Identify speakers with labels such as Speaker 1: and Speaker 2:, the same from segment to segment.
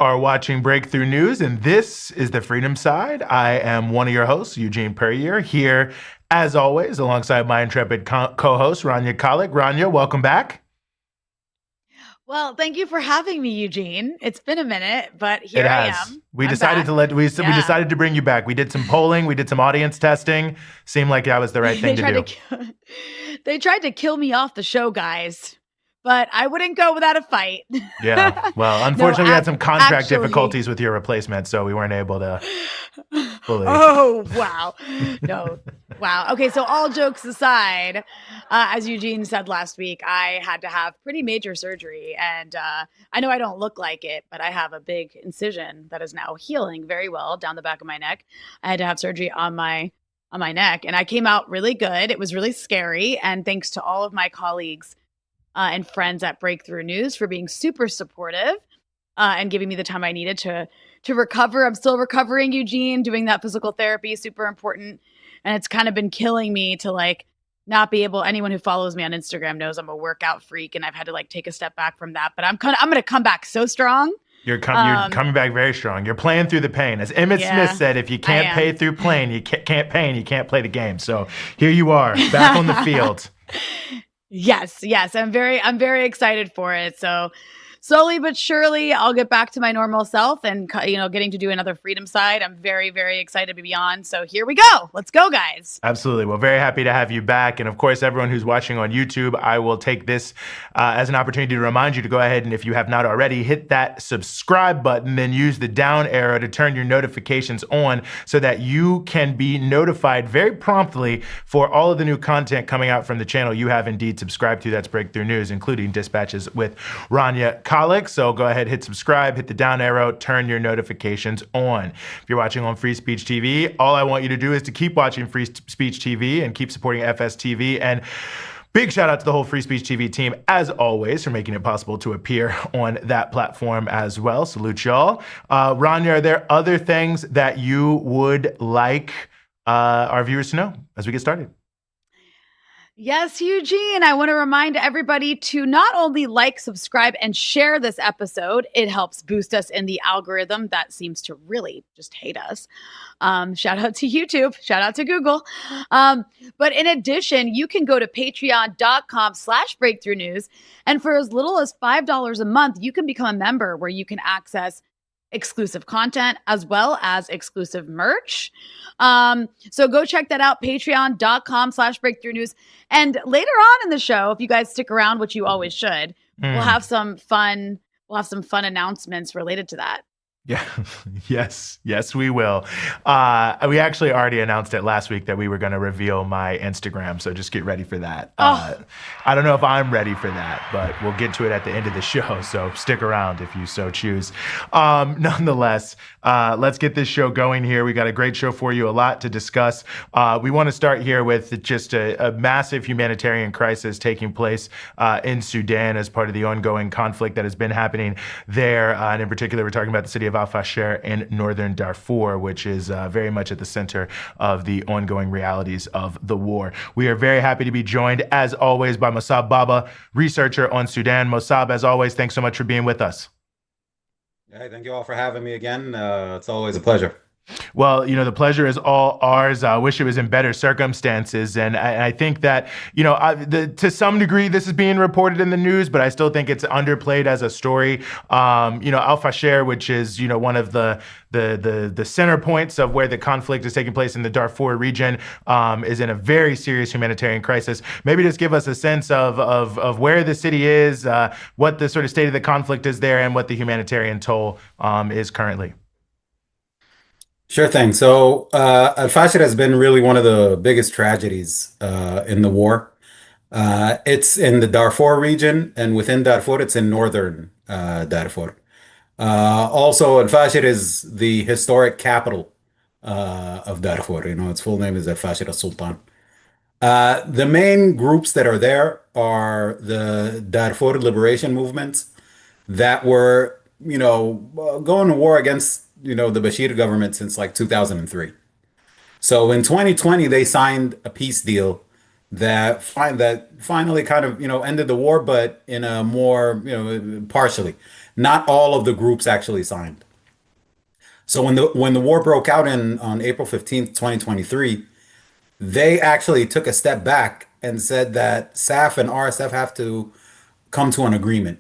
Speaker 1: are watching Breakthrough News, and this is the Freedom Side. I am one of your hosts, Eugene Puryear, here as always, alongside my intrepid co-host, Rania Khalek. Rania, welcome back.
Speaker 2: Well, thank you for having me, Eugene. It's been a minute, but here I am.
Speaker 1: We decided we decided to bring you back. We did some polling, we did some audience testing. Seemed like that was the right thing to do.
Speaker 2: They tried to kill me off the show, guys, but I wouldn't go without a fight.
Speaker 1: Yeah. Well, unfortunately, we had some contract difficulties with your replacement, so we weren't able to fully.
Speaker 2: Oh, wow. No. Wow. Okay. So all jokes aside, as Eugene said last week, I had to have pretty major surgery, and I know I don't look like it, but I have a big incision that is now healing very well down the back of my neck. I had to have surgery on my neck, and I came out really good. It was really scary. And thanks to all of my colleagues and friends at Breakthrough News for being super supportive and giving me the time I needed to recover. I'm still recovering, Eugene, doing that physical therapy, super important. And it's kind of been killing me to not be able, anyone who follows me on Instagram knows I'm a workout freak, and I've had to take a step back from that, but I'm going to come back so strong.
Speaker 1: You're coming back very strong. You're playing through the pain. As Emmett Smith said, if you can't pay through pain, you can't play the game. So here you are, back on the field.
Speaker 2: Yes. I'm very excited for it. So slowly but surely, I'll get back to my normal self and, getting to do another Freedom Side. I'm very, very excited to be on. So here we go. Let's go, guys.
Speaker 1: Absolutely. Well, very happy to have you back. And of course, everyone who's watching on YouTube, I will take this as an opportunity to remind you to go ahead and, if you have not already, hit that subscribe button, then use the down arrow to turn your notifications on so that you can be notified very promptly for all of the new content coming out from the channel you have indeed subscribed to. That's Breakthrough News, including Dispatches with Rania Khalek. So go ahead, hit subscribe, hit the down arrow, turn your notifications on. If you're watching on Free Speech TV, all I want you to do is to keep watching Free Speech TV and keep supporting FSTV. And big shout out to the whole Free Speech TV team, as always, for making it possible to appear on that platform as well. Salute y'all. Rania, are there other things that you would like our viewers to know as we get started?
Speaker 2: Yes, Eugene, I want to remind everybody to not only like, subscribe, and share this episode. It helps boost us in the algorithm that seems to really just hate us. Shout out to YouTube. Shout out to Google. But in addition, you can go to patreon.com/breakthrough news. And for as little as $5 a month, you can become a member where you can access exclusive content as well as exclusive merch. So go check that out, patreon.com/breakthrough news. And later on in the show, if you guys stick around, which you always should, we'll have some fun announcements related to that.
Speaker 1: Yeah. Yes, we will. We actually already announced it last week that we were going to reveal my Instagram. So just get ready for that. I don't know if I'm ready for that, but we'll get to it at the end of the show. So stick around if you so choose. Nonetheless, let's get this show going here. We got a great show for you, a lot to discuss. We want to start here with just a massive humanitarian crisis taking place in Sudan as part of the ongoing conflict that has been happening there. And in particular, we're talking about the city of Al-Fasher in northern Darfur, which is very much at the center of the ongoing realities of the war. We are very happy to be joined, as always, by Mossab Baba, researcher on Sudan. Mossab, as always, thanks so much for being with us.
Speaker 3: Yeah, thank you all for having me again. It's always a pleasure.
Speaker 1: Well, the pleasure is all ours. I wish it was in better circumstances. And I think that, to some degree, this is being reported in the news, but I still think it's underplayed as a story. Al-Fasher, which is, one of the center points of where the conflict is taking place in the Darfur region, is in a very serious humanitarian crisis. Maybe just give us a sense of where the city is, what the sort of state of the conflict is there, and what the humanitarian toll is currently.
Speaker 3: Sure thing. So Al-Fasher has been really one of the biggest tragedies in the war. It's in the Darfur region, and within Darfur, it's in northern Darfur. Also, Al-Fasher is the historic capital of Darfur. Its full name is Al-Fasher al-Sultan. The main groups that are there are the Darfur liberation movements that were, going to war against the Bashir government since 2003. So in 2020, they signed a peace deal that finally kind of, ended the war, but in a more, partially. not all of the groups actually signed. So when the war broke out in on April 15th, 2023, they actually took a step back and said that SAF and RSF have to come to an agreement.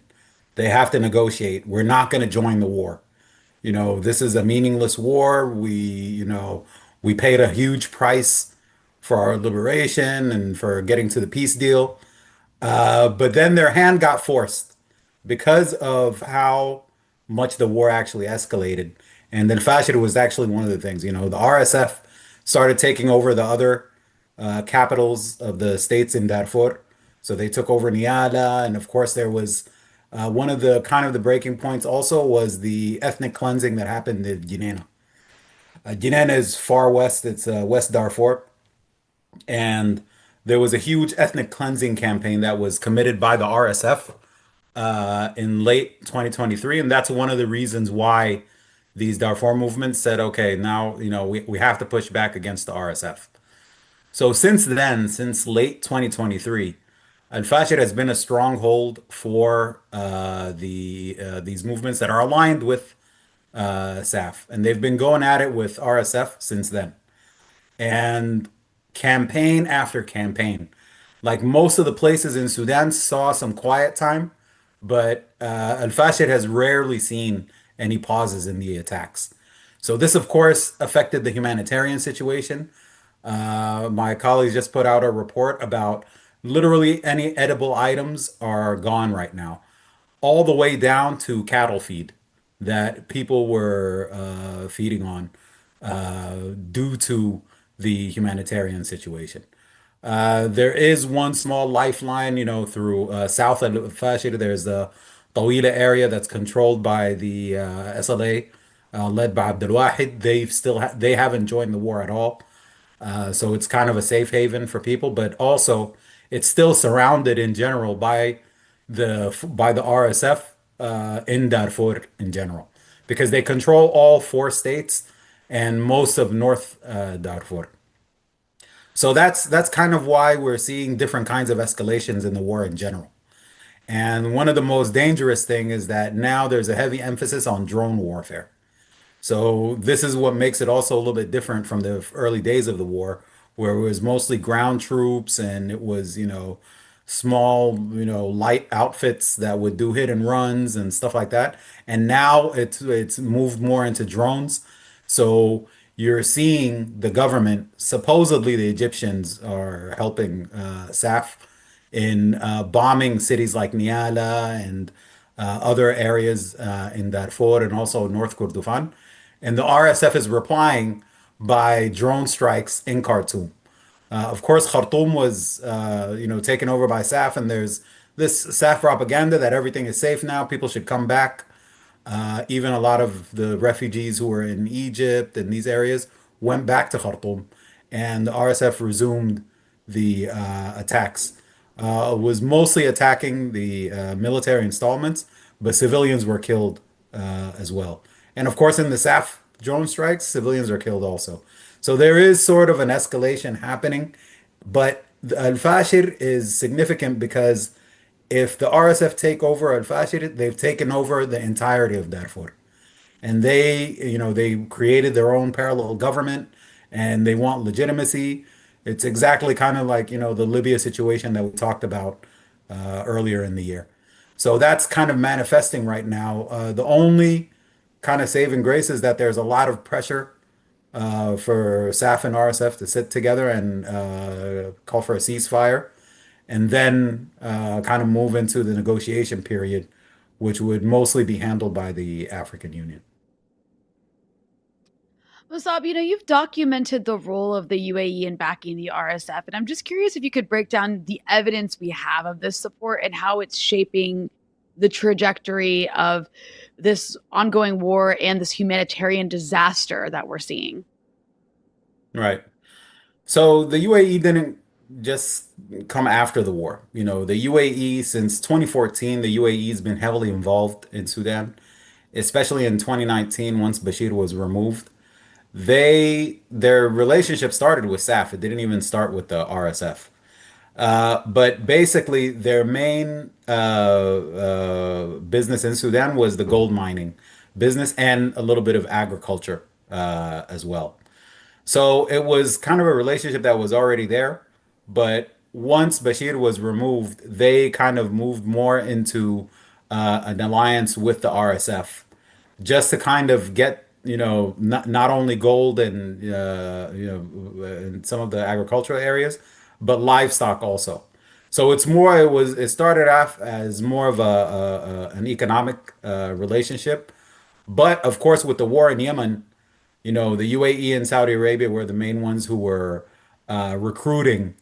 Speaker 3: They have to negotiate. We're not going to join the war. This is a meaningless war. We paid a huge price for our liberation and for getting to the peace deal. But then their hand got forced because of how much the war actually escalated. And then Fashid was actually one of the things. The RSF started taking over the other capitals of the states in Darfur. So they took over Niala, and of course there was one of the kind of the breaking points also was the ethnic cleansing that happened in Guinea. Guinea is far west; it's West Darfur, and there was a huge ethnic cleansing campaign that was committed by the RSF in late 2023, and that's one of the reasons why these Darfur movements said, okay, now we have to push back against the RSF. So since then, since late 2023, Al-Fashir has been a stronghold for these movements that are aligned with SAF, and they've been going at it with RSF since then. And campaign after campaign, like most of the places in Sudan saw some quiet time, but Al-Fashir has rarely seen any pauses in the attacks. So this, of course, affected the humanitarian situation. My colleagues just put out a report about literally any edible items are gone right now, all the way down to cattle feed that people were feeding on due to the humanitarian situation. There is one small lifeline, through south of Fashir. There's the Tawila area that's controlled by the SLA, led by Abdul Wahid. They haven't joined the war at all. So it's kind of a safe haven for people, but also it's still surrounded in general by the RSF in Darfur in general, because they control all four states and most of North Darfur. So that's kind of why we're seeing different kinds of escalations in the war in general. And one of the most dangerous thing is that now there's a heavy emphasis on drone warfare. So this is what makes it also a little bit different from the early days of the war, where it was mostly ground troops and it was, small, light outfits that would do hit and runs and stuff like that. And now it's moved more into drones. So you're seeing the government, supposedly the Egyptians are helping SAF in bombing cities like Niala and other areas in Darfur and also North Kordofan. And the RSF is replying by drone strikes in Khartoum. Of course, Khartoum was, taken over by SAF, and there's this SAF propaganda that everything is safe now. People should come back. Even a lot of the refugees who were in Egypt and these areas went back to Khartoum, and the RSF resumed the attacks. Was mostly attacking the military installments, but civilians were killed as well. And of course, in the SAF drone strikes, civilians are killed also. So there is sort of an escalation happening, but Al-Fashir is significant because if the RSF take over Al-Fashir, they've taken over the entirety of Darfur. And they created their own parallel government and they want legitimacy. It's exactly kind of like, the Libya situation that we talked about earlier in the year. So that's kind of manifesting right now. The only kind of saving grace is that there's a lot of pressure for SAF and RSF to sit together and call for a ceasefire, and then kind of move into the negotiation period, which would mostly be handled by the African Union.
Speaker 2: Musab, you've documented the role of the UAE in backing the RSF, and I'm just curious if you could break down the evidence we have of this support and how it's shaping the trajectory of this ongoing war and this humanitarian disaster that we're seeing.
Speaker 3: Right. So the UAE didn't just come after the war. The UAE, since 2014, the UAE has been heavily involved in Sudan, especially in 2019, once Bashir was removed. Their relationship started with SAF. It didn't even start with the RSF. But basically, their main business in Sudan was the gold mining business and a little bit of agriculture as well. So it was kind of a relationship that was already there, but once Bashir was removed, they kind of moved more into an alliance with the RSF, just to kind of get, not only gold and in some of the agricultural areas, but livestock also. So it started off as more of an economic relationship, but of course with the war in Yemen, the UAE and Saudi Arabia were the main ones who were recruiting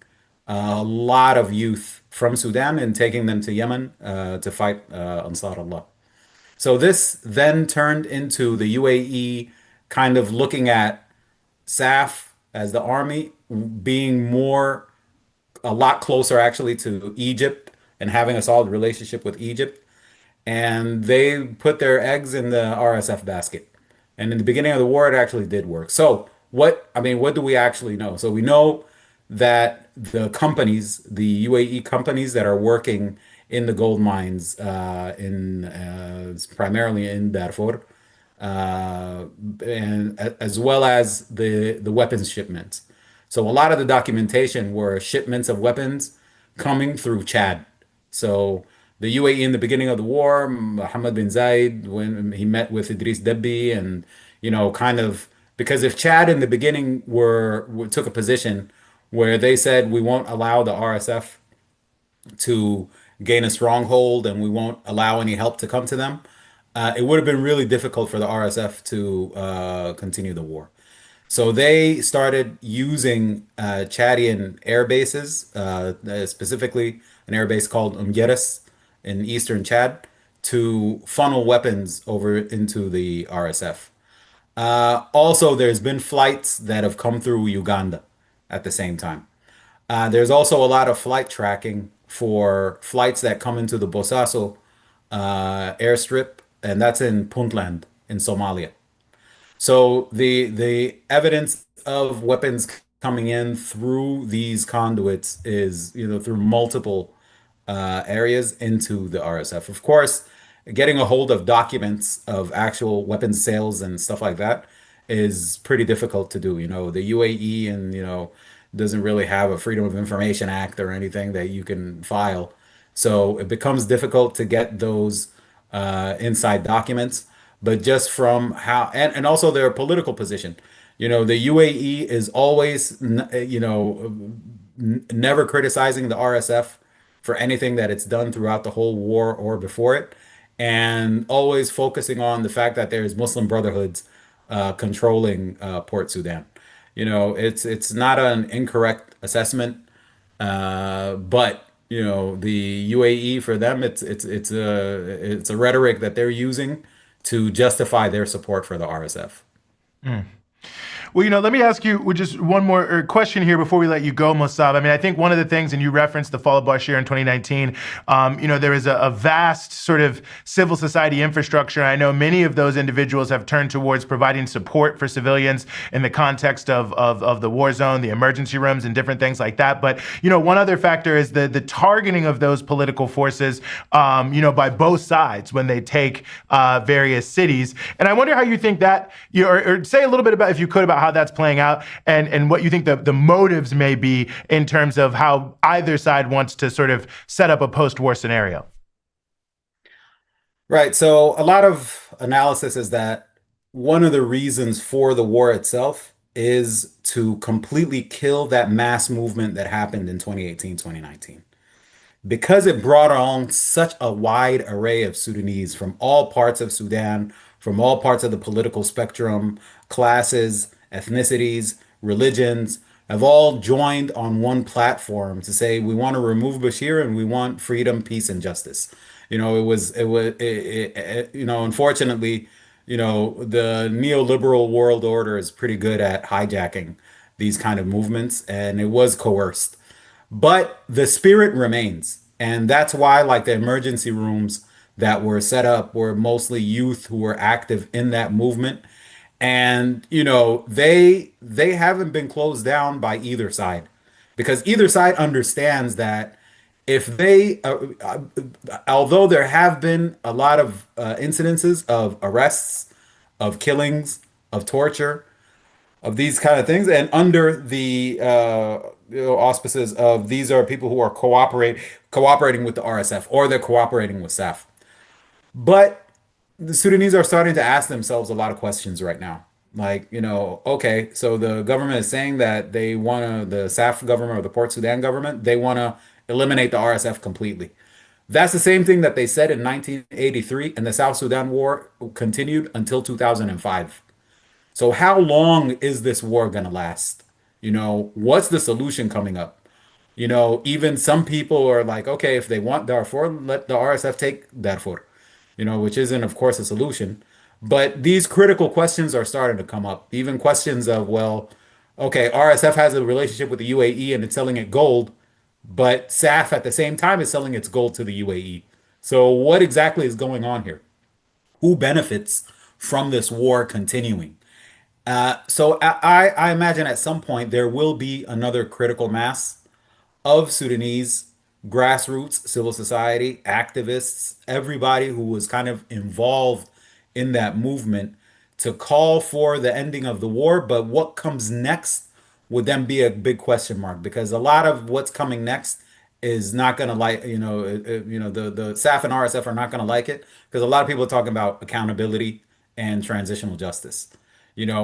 Speaker 3: a lot of youth from Sudan and taking them to Yemen to fight Ansar Allah. So this then turned into the UAE kind of looking at SAF as the army being a lot closer actually to Egypt and having a solid relationship with Egypt, and they put their eggs in the RSF basket. And in the beginning of the war, it actually did work. So what do we actually know? So we know that the UAE companies that are working in the gold mines, in primarily in Darfur, and as well as the weapons shipments. So a lot of the documentation were shipments of weapons coming through Chad. So the UAE in the beginning of the war, Mohammed bin Zayed, when he met with Idris Deby, and kind of, because if Chad in the beginning took a position where they said we won't allow the RSF to gain a stronghold and we won't allow any help to come to them, it would have been really difficult for the RSF to continue the war. So they started using Chadian air bases, specifically an air base called Umgeres in eastern Chad, to funnel weapons over into the RSF. Also, there's been flights that have come through Uganda at the same time. There's also a lot of flight tracking for flights that come into the Bosaso airstrip, and that's in Puntland in Somalia. So the evidence of weapons coming in through these conduits is, through multiple areas into the RSF. Of course, getting a hold of documents of actual weapons sales and stuff like that is pretty difficult to do. The UAE and, doesn't really have a Freedom of Information Act or anything that you can file. So it becomes difficult to get those inside documents. But just from how, and also their political position, the UAE is always, never criticizing the RSF for anything that it's done throughout the whole war or before it, and always focusing on the fact that there's Muslim brotherhoods controlling Port Sudan. It's not an incorrect assessment, but the UAE, for them, it's a rhetoric that they're using to justify their support for the RSF.
Speaker 1: Well, let me ask you just one more question here before we let you go, Mossab. I mean, I think one of the things, and you referenced the fall of Bashir in 2019, there is a vast sort of civil society infrastructure. I know many of those individuals have turned towards providing support for civilians in the context of the war zone, the emergency rooms, and different things like that. But, one other factor is the targeting of those political forces, by both sides when they take various cities. And I wonder how you think that, or say a little bit about, if you could, about how that's playing out and what you think the motives may be in terms of how either side wants to sort of set up a post-war scenario.
Speaker 3: Right. So a lot of analysis is that one of the reasons for the war itself is to completely kill that mass movement that happened in 2018, 2019. Because it brought on such a wide array of Sudanese from all parts of Sudan, from all parts of the political spectrum, classes, ethnicities, religions, have all joined on one platform to say we want to remove Bashir and we want freedom, peace, and justice. Unfortunately, the neoliberal world order is pretty good at hijacking these kind of movements, and it was coerced. But the spirit remains. And that's why, like, the emergency rooms that were set up were mostly youth who were active in that movement. And, they haven't been closed down by either side. because either side understands that if they, although there have been a lot of incidences of arrests, of killings, of torture, of these kind of things, and under the auspices of these are people who are cooperating with the RSF or they're cooperating with SAF. But the Sudanese are starting to ask themselves a lot of questions right now. Like, okay, so the government is saying that they want to, the SAF government or the Port Sudan government, they want to eliminate the RSF completely. That's the same thing that they said in 1983, and the South Sudan war continued until 2005. So how long is this war going to last? What's the solution coming up? Even some people are like, okay, if they want Darfur, let the RSF take Darfur, which isn't, of course, a solution. But these critical questions are starting to come up. Even questions of, well, okay, RSF has a relationship with the UAE and it's selling it gold, but SAF at the same time is selling its gold to the UAE. So what exactly is going on here? Who benefits from this war continuing? So I imagine at some point there will be another critical mass of Sudanese grassroots, civil society, activists, everybody who was kind of involved in that movement to call for the ending of the war. But what comes next would then be a big question mark because a lot of what's coming next is not going to like, the SAF and RSF are not going to like it because a lot of people are talking about accountability and transitional justice,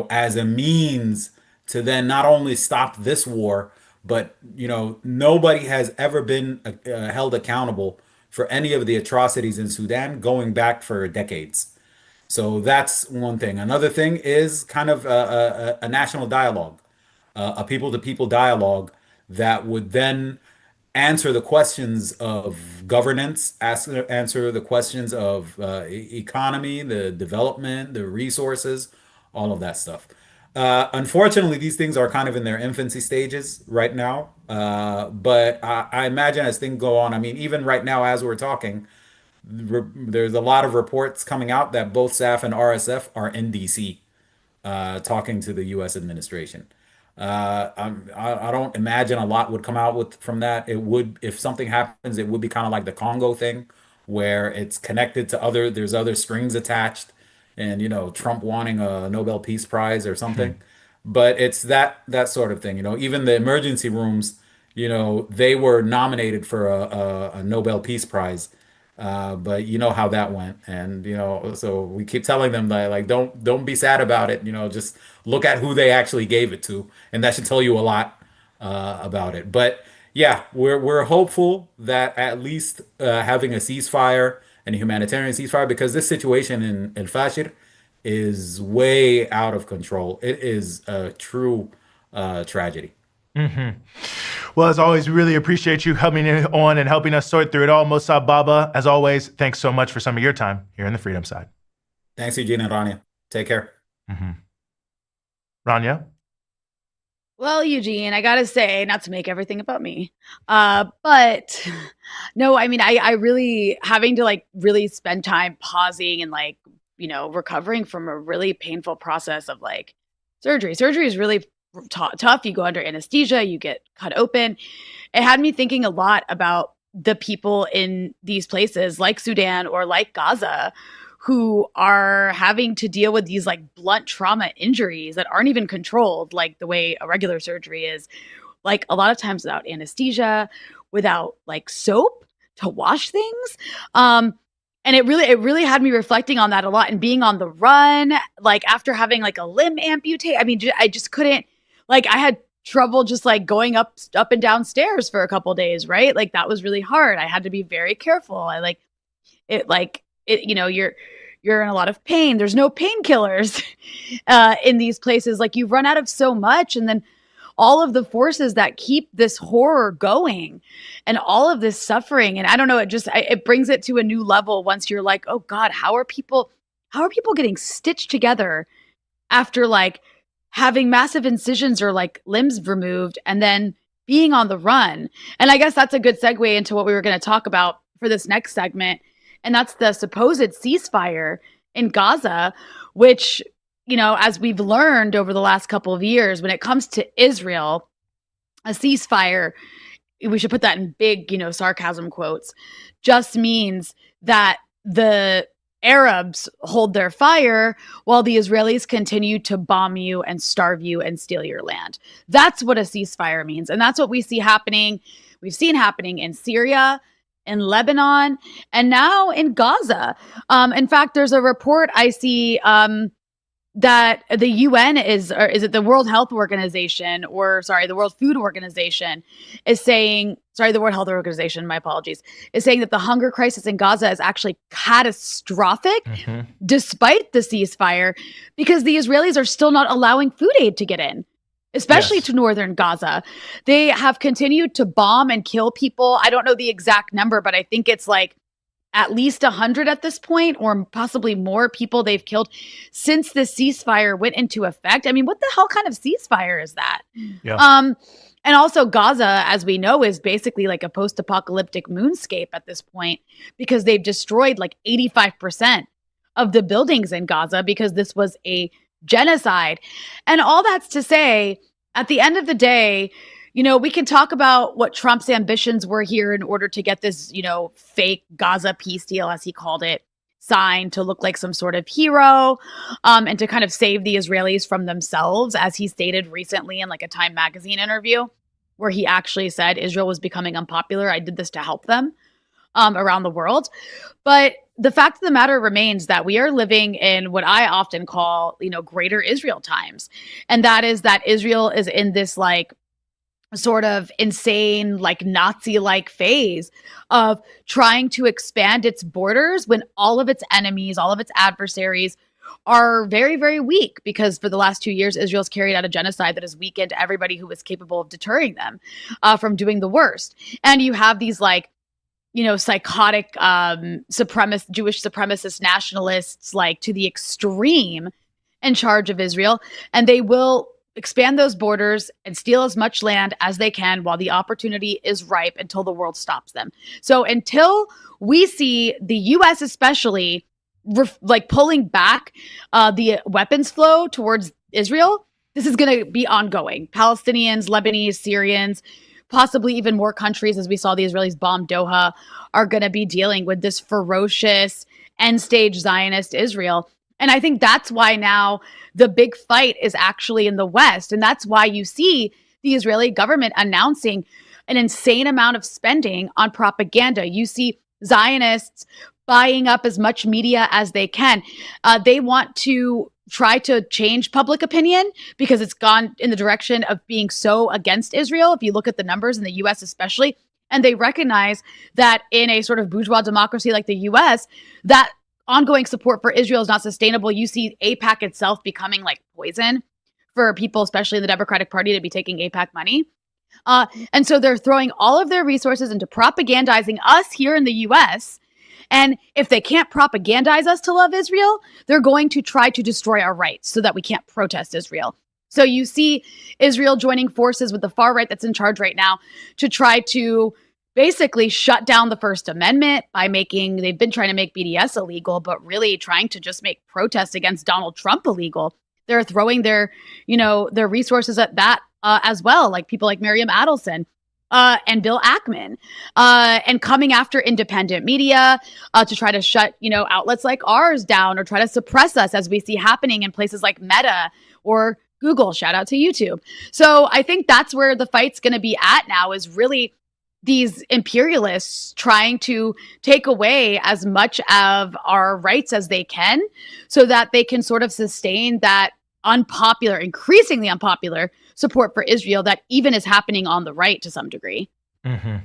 Speaker 3: as a means to then not only stop this war, but nobody has ever been held accountable for any of the atrocities in Sudan going back for decades. So that's one thing. Another thing is kind of a national dialogue, a people-to-people dialogue that would then answer the questions of governance, answer the questions of economy, the development, the resources, all of that stuff. Unfortunately, these things are kind of in their infancy stages right now. But I imagine as things go on, I mean, even right now, as we're talking, there's a lot of reports coming out that both SAF and RSF are in DC talking to the U.S. administration. I don't imagine a lot would come out from that. It would, if something happens, it would be kind of like the Congo thing, where it's connected to there's other strings attached, and Trump wanting a Nobel Peace Prize or something. But it's that sort of thing. Even the emergency rooms, they were nominated for a Nobel Peace Prize. But you know how that went, and so we keep telling them that like don't be sad about it. Just look at who they actually gave it to, and that should tell you a lot about it. But yeah, we're hopeful that at least having a ceasefire and a humanitarian ceasefire, because this situation in El Fashir is way out of control. It is a true tragedy.
Speaker 1: Well, as always, we really appreciate you coming on and helping us sort through it all. Mossab Baba, as always, thanks so much for some of your time here in the Freedom Side.
Speaker 3: Thanks, Eugene and Rania. Take care.
Speaker 1: Rania?
Speaker 2: Well, Eugene, I gotta say, not to make everything about me, but no, I mean, I really having to really spend time pausing and recovering from a really painful process of surgery. Surgery is really tough. You go under anesthesia, you get cut open. It had me thinking a lot about the people in these places like Sudan or like Gaza who are having to deal with these blunt trauma injuries that aren't even controlled like the way a regular surgery is, a lot of times without anesthesia, without soap to wash things. And it really had me reflecting on that a lot and being on the run, after having a limb amputate. I mean, I just couldn't, I had trouble just going up and down stairs for a couple of days, right? That was really hard. I had to be very careful. You're in a lot of pain. There's no painkillers in these places. You've run out of so much, and then all of the forces that keep this horror going and all of this suffering. And I don't know, it brings it to a new level once you're oh God, how are people getting stitched together after having massive incisions or limbs removed and then being on the run? And I guess that's a good segue into what we were going to talk about for this next segment. And that's the supposed ceasefire in Gaza, which, as we've learned over the last couple of years, when it comes to Israel, a ceasefire, we should put that in big, sarcasm quotes, just means that the Arabs hold their fire while the Israelis continue to bomb you and starve you and steal your land. That's what a ceasefire means. And that's what we see happening. We've seen happening in Syria, in Lebanon, and now in Gaza. In fact, there's a report I see that the UN or is it the World Health Organization, the World Food Organization is saying, the World Health Organization, my apologies, is saying that the hunger crisis in Gaza is actually catastrophic despite the ceasefire, because the Israelis are still not allowing food aid to get in, especially to northern Gaza. They have continued to bomb and kill people. I don't know the exact number, but I think it's like at least 100 at this point, or possibly more people they've killed since the ceasefire went into effect. I mean, what the hell kind of ceasefire is that? Yeah. And also Gaza, as we know, is basically like a post-apocalyptic moonscape at this point, because they've destroyed like 85% of the buildings in Gaza because this was a genocide. And all that's to say, at the end of the day, we can talk about what Trump's ambitions were here in order to get this, fake Gaza peace deal, as he called it, signed to look like some sort of hero, and to kind of save the Israelis from themselves, as he stated recently in like a Time magazine interview, where he actually said Israel was becoming unpopular. I did this to help them around the world. But the fact of the matter remains that we are living in what I often call, greater Israel times. And that is that Israel is in this like sort of insane, like Nazi-like phase of trying to expand its borders when all of its enemies, all of its adversaries are very, very weak, because for the last 2 years, Israel's carried out a genocide that has weakened everybody who was capable of deterring them from doing the worst. And you have these like, psychotic Jewish supremacist nationalists, like to the extreme, in charge of Israel, and they will expand those borders and steal as much land as they can while the opportunity is ripe, until the world stops them. So until we see the U.S. especially pulling back the weapons flow towards Israel, this is going to be ongoing. Palestinians, Lebanese, Syrians, possibly even more countries, as we saw the Israelis bomb Doha, are going to be dealing with this ferocious end-stage Zionist Israel. And I think that's why now the big fight is actually in the West. And that's why you see the Israeli government announcing an insane amount of spending on propaganda. You see Zionists buying up as much media as they can. They want to try to change public opinion because it's gone in the direction of being so against Israel. If you look at the numbers in the US especially, and they recognize that in a sort of bourgeois democracy like the US, that ongoing support for Israel is not sustainable. You see AIPAC itself becoming like poison for people, especially in the Democratic Party, to be taking AIPAC money. And so they're throwing all of their resources into propagandizing us here in the US. And if they can't propagandize us to love Israel, they're going to try to destroy our rights so that we can't protest Israel. So you see Israel joining forces with the far right that's in charge right now to try to basically shut down the First Amendment by they've been trying to make BDS illegal, but really trying to just make protests against Donald Trump illegal. They're throwing their resources at that as well, like people like Miriam Adelson and Bill Ackman, and coming after independent media to try to shut, outlets like ours down or try to suppress us, as we see happening in places like Meta or Google. Shout out to YouTube. So I think that's where the fight's going to be at now, is really these imperialists trying to take away as much of our rights as they can so that they can sort of sustain that unpopular, increasingly unpopular support for Israel that even is happening on the right to some degree.
Speaker 1: Mm-hmm.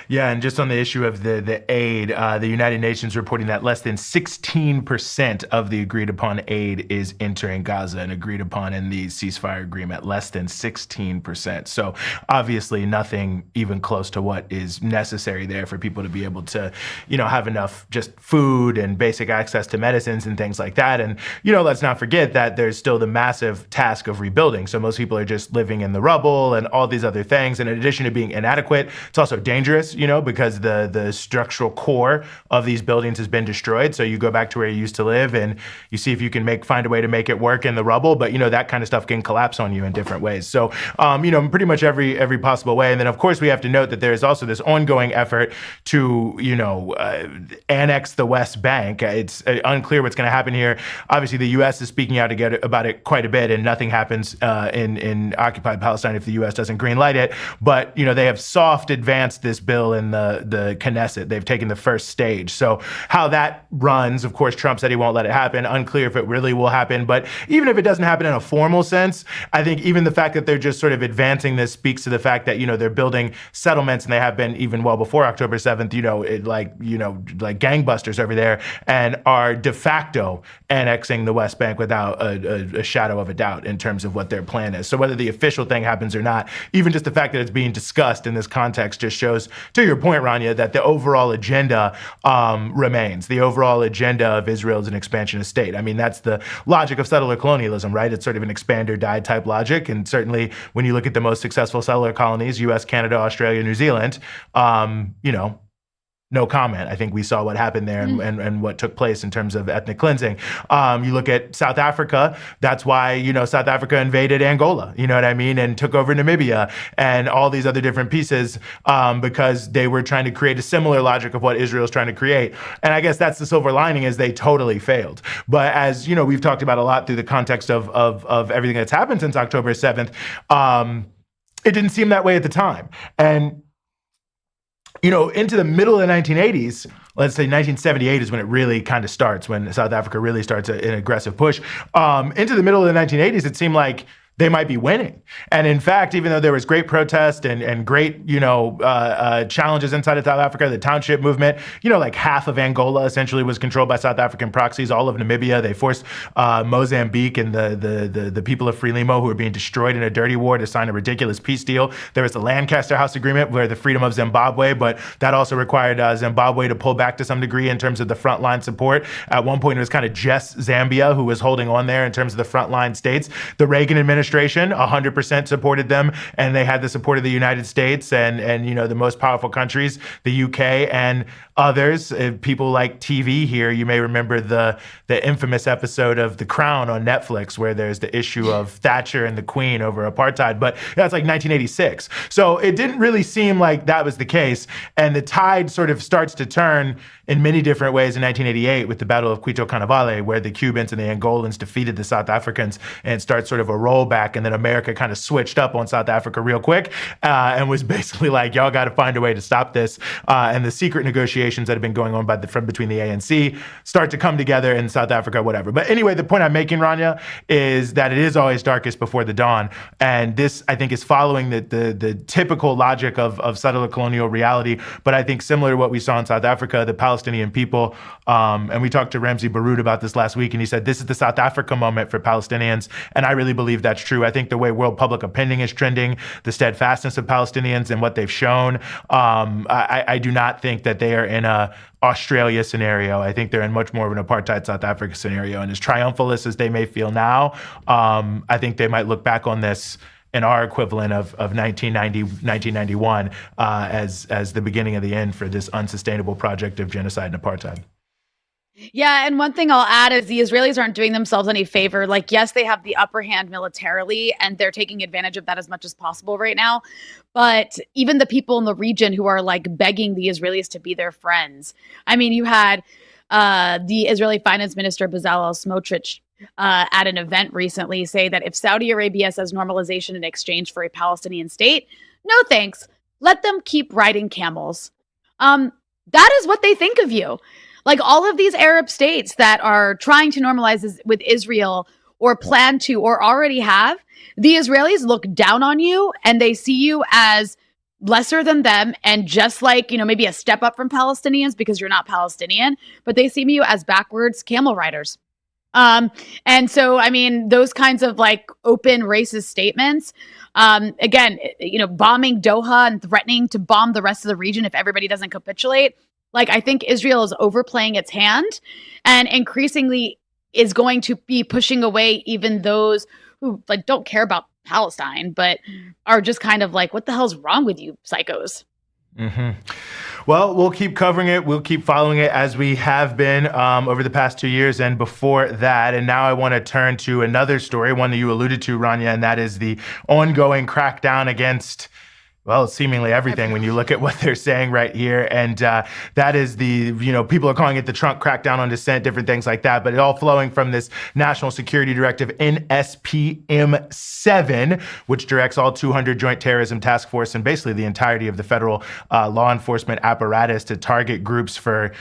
Speaker 1: Yeah, and just on the issue of the aid, the United Nations reporting that less than 16% of the agreed upon aid is entering Gaza and agreed upon in the ceasefire agreement, less than 16%. So obviously nothing even close to what is necessary there for people to be able to, have enough just food and basic access to medicines and things like that. And, let's not forget that there's still the massive task of rebuilding. So most people are just living in the rubble and all these other things. And in addition to being inadequate, It's also dangerous, because the structural core of these buildings has been destroyed. So you go back to where you used to live and you see if you can find a way to make it work in the rubble. But, that kind of stuff can collapse on you in different ways. So, pretty much every possible way. And then, of course, we have to note that there is also this ongoing effort to, annex the West Bank. It's unclear what's going to happen here. Obviously, the U.S. is speaking out about it quite a bit, and nothing happens in occupied Palestine if the U.S. doesn't greenlight it. But, they have soft advanced this bill in the Knesset. They've taken the first stage. So how that runs, of course, Trump said he won't let it happen. Unclear if it really will happen. But even if it doesn't happen in a formal sense, I think even the fact that they're just sort of advancing this speaks to the fact that, they're building settlements, and they have been even well before October 7th, like gangbusters over there, and are de facto annexing the West Bank without a shadow of a doubt in terms of what their plan is. So whether the official thing happens or not, even just the fact that it's being discussed in this context just shows, to your point, Rania, that the overall agenda remains. The overall agenda of Israel is an expansionist state. I mean, that's the logic of settler colonialism, right? It's sort of an expand or die type logic. And certainly when you look at the most successful settler colonies, US, Canada, Australia, New Zealand, no comment. I think we saw what happened there and what took place in terms of ethnic cleansing. You look at South Africa, that's why, South Africa invaded Angola, you know what I mean? And took over Namibia and all these other different pieces because they were trying to create a similar logic of what Israel's trying to create. And I guess that's the silver lining, is they totally failed. But as, we've talked about a lot through the context of everything that's happened since October 7th, it didn't seem that way at the time. And into the middle of the 1980s, let's say 1978 is when it really kind of starts, when South Africa really starts an aggressive push. Into the middle of the 1980s, it seemed like they might be winning. And in fact, even though there was great protest and great, challenges inside of South Africa, the township movement, like half of Angola essentially was controlled by South African proxies, all of Namibia. They forced Mozambique and the people of Frelimo, who were being destroyed in a dirty war, to sign a ridiculous peace deal. There was the Lancaster House Agreement, where the freedom of Zimbabwe, but that also required Zimbabwe to pull back to some degree in terms of the frontline support. At one point, it was kind of just Zambia who was holding on there in terms of the frontline states. The Reagan administration 100% supported them, and they had the support of the United States and the most powerful countries, the UK and others. People like TV here, you may remember the infamous episode of The Crown on Netflix, where there's the issue of Thatcher and the Queen over apartheid, but that's like 1986. So it didn't really seem like that was the case, and the tide sort of starts to turn in many different ways in 1988 with the Battle of Quito Carnavale, where the Cubans and the Angolans defeated the South Africans, and it starts sort of a rollback. And then America kind of switched up on South Africa real quick and was basically like, y'all got to find a way to stop this. And the secret negotiations that have been going on from between the ANC start to come together in South Africa, whatever. But anyway, the point I'm making, Rania, is that it is always darkest before the dawn. And this, I think, is following the typical logic of settler colonial reality. But I think similar to what we saw in South Africa, the Palestinian people, and we talked to Ramzi Baroud about this last week, and he said, this is the South Africa moment for Palestinians. And I really believe that's true. I think the way world public opinion is trending, the steadfastness of Palestinians and what they've shown, I do not think that they are in a Australia scenario. I think they're in much more of an apartheid South Africa scenario. And as triumphalist as they may feel now, I think they might look back on this in our equivalent of 1990, 1991 as the beginning of the end for this unsustainable project of genocide and apartheid.
Speaker 2: Yeah, and one thing I'll add is the Israelis aren't doing themselves any favor. Like, yes, they have the upper hand militarily, and they're taking advantage of that as much as possible right now. But even the people in the region who are like begging the Israelis to be their friends. I mean, you had the Israeli finance minister Bezalel Smotrich at an event recently say that if Saudi Arabia says normalization in exchange for a Palestinian state, no thanks. Let them keep riding camels. That is what they think of you. Like all of these Arab states that are trying to normalize this with Israel or plan to or already have, the Israelis look down on you and they see you as lesser than them and just like, maybe a step up from Palestinians because you're not Palestinian, but they see you as backwards camel riders. And so, I mean, those kinds of like open racist statements, again, bombing Doha and threatening to bomb the rest of the region if everybody doesn't capitulate. Like, I think Israel is overplaying its hand and increasingly is going to be pushing away even those who like don't care about Palestine, but are just kind of like, what the hell's wrong with you psychos?
Speaker 1: Well, we'll keep covering it. We'll keep following it as we have been over the past 2 years and before that. And now I want to turn to another story, one that you alluded to, Rania, and that is the ongoing crackdown against, well, seemingly everything when you look at what they're saying right here. And that is people are calling it the Trump crackdown on dissent, different things like that, but it all flowing from this National Security Directive NSPM 7, which directs all 200 Joint Terrorism Task Force and basically the entirety of the federal law enforcement apparatus to target groups for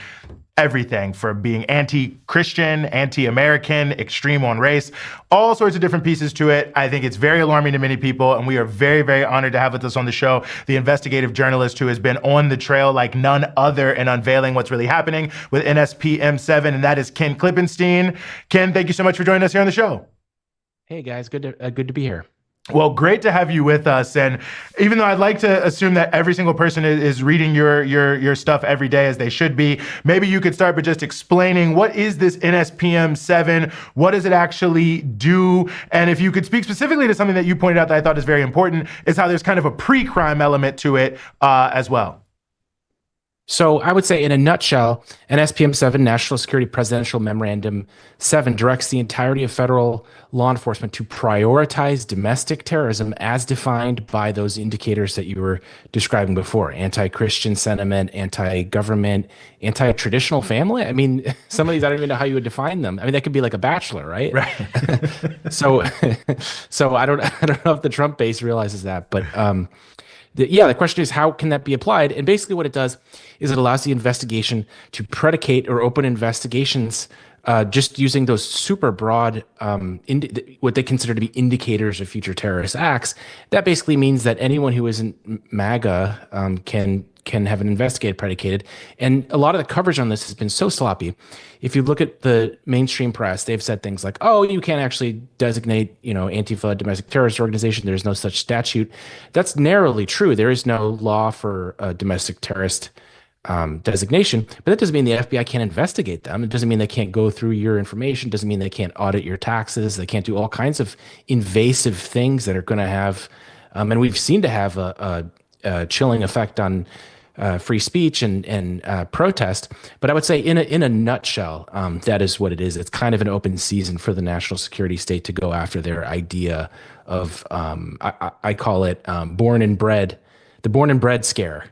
Speaker 1: everything from being anti-Christian, anti-American, extreme on race, all sorts of different pieces to it. I think it's very alarming to many people, and we are very, very honored to have with us on the show the investigative journalist who has been on the trail like none other in unveiling what's really happening with NSPM 7, and that is Ken Klippenstein. Ken, thank you so much for joining us here on the show.
Speaker 4: Hey guys, good to be here.
Speaker 1: Well, great to have you with us. And even though I'd like to assume that every single person is reading your stuff every day as they should be, maybe you could start by just explaining what is this NSPM 7? What does it actually do? And if you could speak specifically to something that you pointed out that I thought is very important, is how there's kind of a pre-crime element to it as well.
Speaker 4: So I would say in a nutshell, NSPM 7, National Security Presidential Memorandum 7, directs the entirety of federal law enforcement to prioritize domestic terrorism as defined by those indicators that you were describing before: anti-Christian sentiment, anti-government, anti-traditional family. I mean, some of these, I don't even know how you would define them. I mean, that could be like a bachelor, right?
Speaker 1: Right.
Speaker 4: So I don't know if the Trump base realizes that, but the question is, how can that be applied? And basically what it does is it allows the investigation to predicate or open investigations just using those super broad, what they consider to be indicators of future terrorist acts. That basically means that anyone who isn't MAGA can have an investigative predicated. And a lot of the coverage on this has been so sloppy. If you look at the mainstream press, they've said things like, oh, you can't actually designate, Antifa a domestic terrorist organization. There's no such statute. That's narrowly true. There is no law for a domestic terrorist designation, but that doesn't mean the FBI can't investigate them. It doesn't mean they can't go through your information. It doesn't mean they can't audit your taxes. They can't do all kinds of invasive things that are going to have, and we've seen to have a chilling effect on free speech and protest. But I would say in a nutshell, that is what it is. It's kind of an open season for the national security state to go after their idea of, I call it the born and bred scare.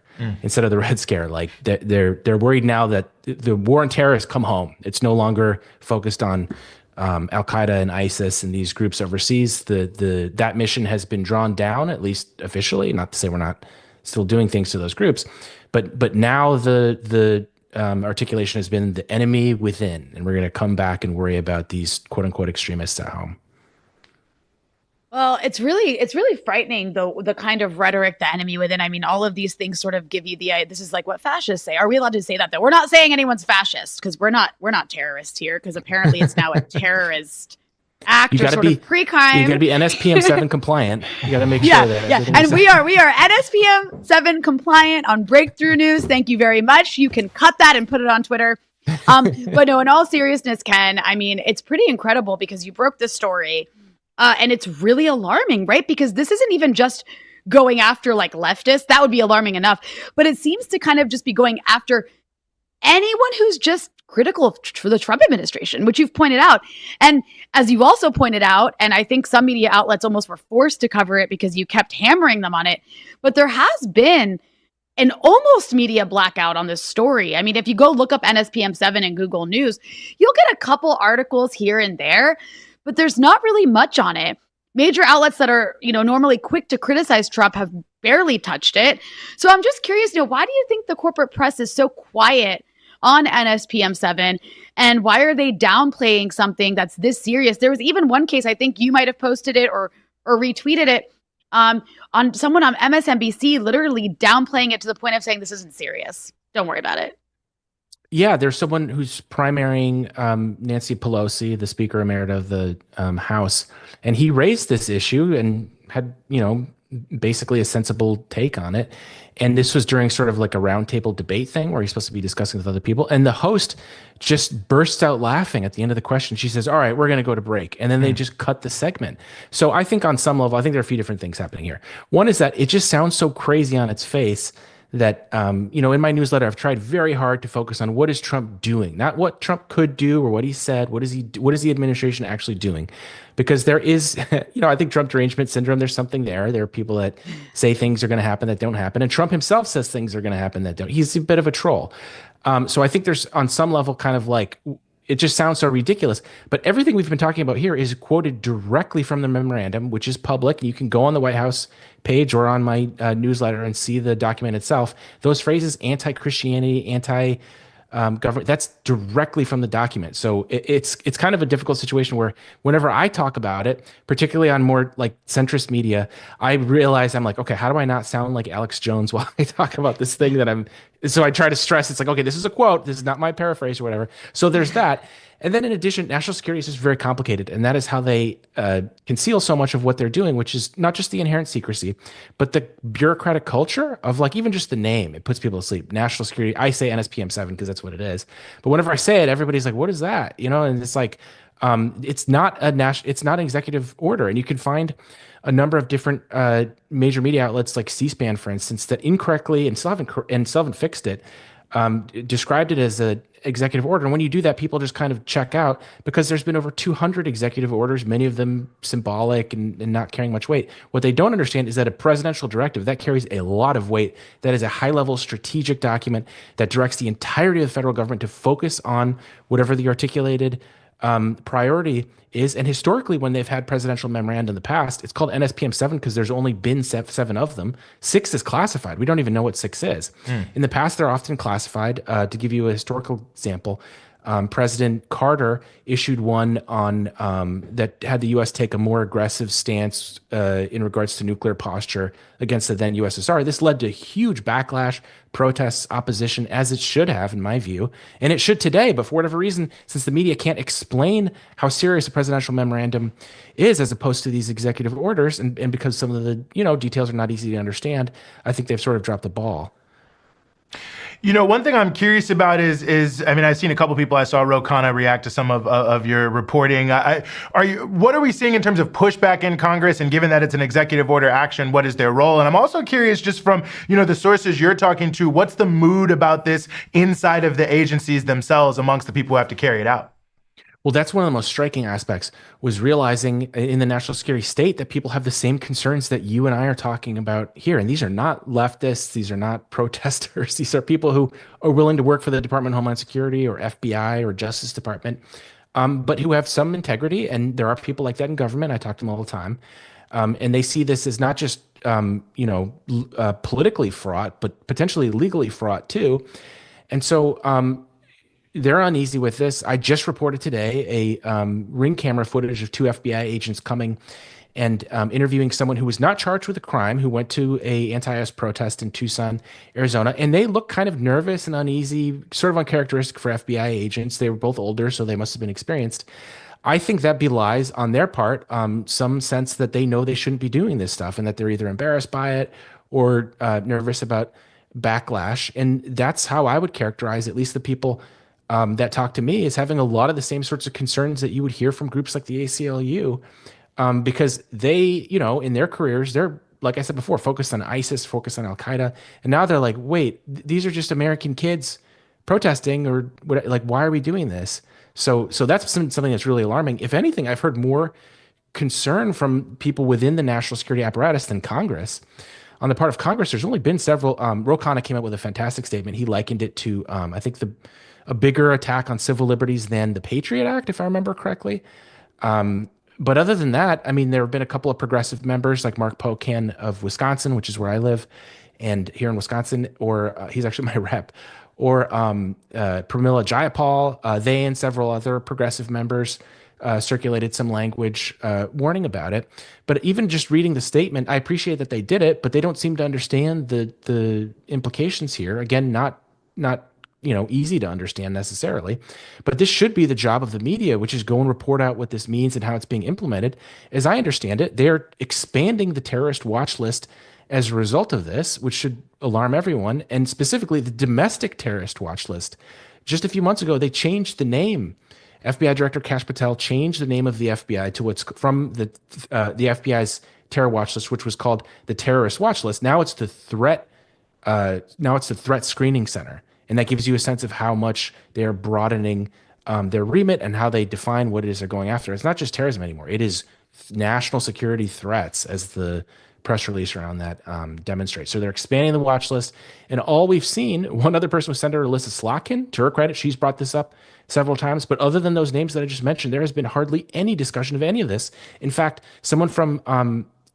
Speaker 4: Instead of the Red Scare. Like they're worried now that the war on terror has come home. It's no longer focused on Al Qaeda and ISIS and these groups overseas. That mission has been drawn down, at least officially. Not to say we're not still doing things to those groups, but now the articulation has been the enemy within, and we're going to come back and worry about these quote unquote extremists at home.
Speaker 2: Well, it's really frightening, the kind of rhetoric, the enemy within. I mean, all of these things sort of give you this is like what fascists say. Are we allowed to say that though? We're not saying anyone's fascist because we're not terrorists here, because apparently it's now a terrorist act or sort of pre-crime.
Speaker 4: You got to be NSPM 7 compliant. You got to make sure that.
Speaker 2: Yeah, and we are NSPM 7 compliant on Breakthrough News. Thank you very much. You can cut that and put it on Twitter. But no, in all seriousness, Ken, I mean, it's pretty incredible because you broke this story. And it's really alarming, right? Because this isn't even just going after like leftists. That would be alarming enough. But it seems to kind of just be going after anyone who's just critical of the Trump administration, which you've pointed out. And as you also pointed out, and I think some media outlets almost were forced to cover it because you kept hammering them on it, but there has been an almost media blackout on this story. I mean, if you go look up NSPM 7 in Google News, you'll get a couple articles here and there, but there's not really much on it. Major outlets that are, normally quick to criticize Trump have barely touched it. So I'm just curious, why do you think the corporate press is so quiet on NSPM 7? And why are they downplaying something that's this serious? There was even one case, I think you might have posted it or retweeted it, on someone on MSNBC literally downplaying it to the point of saying this isn't serious. Don't worry about it.
Speaker 4: Yeah, there's someone who's primarying Nancy Pelosi, the Speaker Emerita of the House, and he raised this issue and had, basically a sensible take on it. And this was during sort of like a roundtable debate thing where he's supposed to be discussing with other people. And the host just bursts out laughing at the end of the question. She says, all right, we're going to go to break. And then they just cut the segment. So I think on some level, I think there are a few different things happening here. One is that it just sounds so crazy on its face that, in my newsletter, I've tried very hard to focus on what is Trump doing, not what Trump could do or what he said. What is the administration actually doing? Because there is, I think Trump derangement syndrome, there's something there. There are people that say things are going to happen that don't happen. And Trump himself says things are going to happen that don't. He's a bit of a troll. So I think there's on some level kind of like, it just sounds so ridiculous. But everything we've been talking about here is quoted directly from the memorandum, which is public. You can go on the White House page or on my newsletter and see the document itself. Those phrases, anti-Christianity, anti-government, that's directly from the document. So it's kind of a difficult situation where whenever I talk about it, particularly on more like centrist media, I realize I'm like, okay, how do I not sound like Alex Jones while I talk about this thing so I try to stress, it's like, okay, this is a quote, this is not my paraphrase or whatever. So there's that. And then in addition, national security is just very complicated. And that is how they conceal so much of what they're doing, which is not just the inherent secrecy, but the bureaucratic culture of like even just the name. It puts people to sleep. National security, I say NSPM 7 because that's what it is. But whenever I say it, everybody's like, what is that? And it's like, it's not it's not an executive order. And you can find a number of different major media outlets like C-SPAN, for instance, that incorrectly and still haven't fixed it, described it as a executive order. And when you do that, people just kind of check out because there's been over 200 executive orders, many of them symbolic and not carrying much weight. What they don't understand is that a presidential directive that carries a lot of weight. That is a high-level strategic document that directs the entirety of the federal government to focus on whatever the articulated priority is. And historically, when they've had presidential memoranda in the past, it's called NSPM 7 because there's only been 7 of them. 6 is classified. We don't even know what 6 is. In the past, they're often classified. To give you a historical example, President Carter issued one on that had the U.S. take a more aggressive stance in regards to nuclear posture against the then USSR. This led to huge backlash, protests, opposition, as it should have, in my view, and it should today. But for whatever reason, since the media can't explain how serious a presidential memorandum is, as opposed to these executive orders, and because some of the details are not easy to understand, I think they've sort of dropped the ball.
Speaker 1: One thing I'm curious about is I've seen a couple people. I saw Ro Khanna react to some of your reporting. What are we seeing in terms of pushback in Congress? And given that it's an executive order action, what is their role? And I'm also curious, just from the sources you're talking to, what's the mood about this inside of the agencies themselves amongst the people who have to carry it out?
Speaker 4: Well, that's one of the most striking aspects, was realizing in the national security state that people have the same concerns that you and I are talking about here. And these are not leftists. These are not protesters. These are people who are willing to work for the Department of Homeland Security or FBI or Justice Department, but who have some integrity. And there are people like that in government. I talk to them all the time. And they see this as not just, politically fraught, but potentially legally fraught too. And so, they're uneasy with this. I just reported today a ring camera footage of 2 FBI agents coming and interviewing someone who was not charged with a crime, who went to a anti-IS protest in Tucson, Arizona, and they look kind of nervous and uneasy, sort of uncharacteristic for FBI agents. They were both older, so they must have been experienced. I think that belies on their part some sense that they know they shouldn't be doing this stuff and that they're either embarrassed by it or nervous about backlash. And that's how I would characterize at least the people that talk to me, is having a lot of the same sorts of concerns that you would hear from groups like the ACLU, because they, in their careers, they're, like I said before, focused on ISIS, focused on Al Qaeda, and now they're like, wait, these are just American kids protesting, or what? Like, why are we doing this? So that's something that's really alarming. If anything, I've heard more concern from people within the national security apparatus than Congress. On the part of Congress, there's only been several. Ro Khanna came out with a fantastic statement. He likened it to, I think, a bigger attack on civil liberties than the Patriot Act, if I remember correctly. But other than that, there have been a couple of progressive members like Mark Pocan of Wisconsin, which is where I live, and here in Wisconsin, or he's actually my rep, or Pramila Jayapal. They and several other progressive members circulated some language warning about it. But even just reading the statement, I appreciate that they did it, but they don't seem to understand the implications here. Again, not easy to understand necessarily, but this should be the job of the media, which is go and report out what this means and how it's being implemented. As I understand it, they're expanding the terrorist watch list as a result of this, which should alarm everyone, and specifically the domestic terrorist watch list. Just a few months ago, they changed the name. FBI Director Kash Patel changed the name of the FBI to what's from the FBI's terror watch list, which was called the terrorist watch list. Now it's the threat now it's the Threat Screening Center. And that gives you a sense of how much they're broadening their remit and how they define what it is they're going after. It's not just terrorism anymore. It is national security threats, as the press release around that demonstrates. So they're expanding the watch list. And all we've seen, one other person was Senator Alyssa Slotkin. To her credit, she's brought this up several times. But other than those names that I just mentioned, there has been hardly any discussion of any of this. In fact, someone from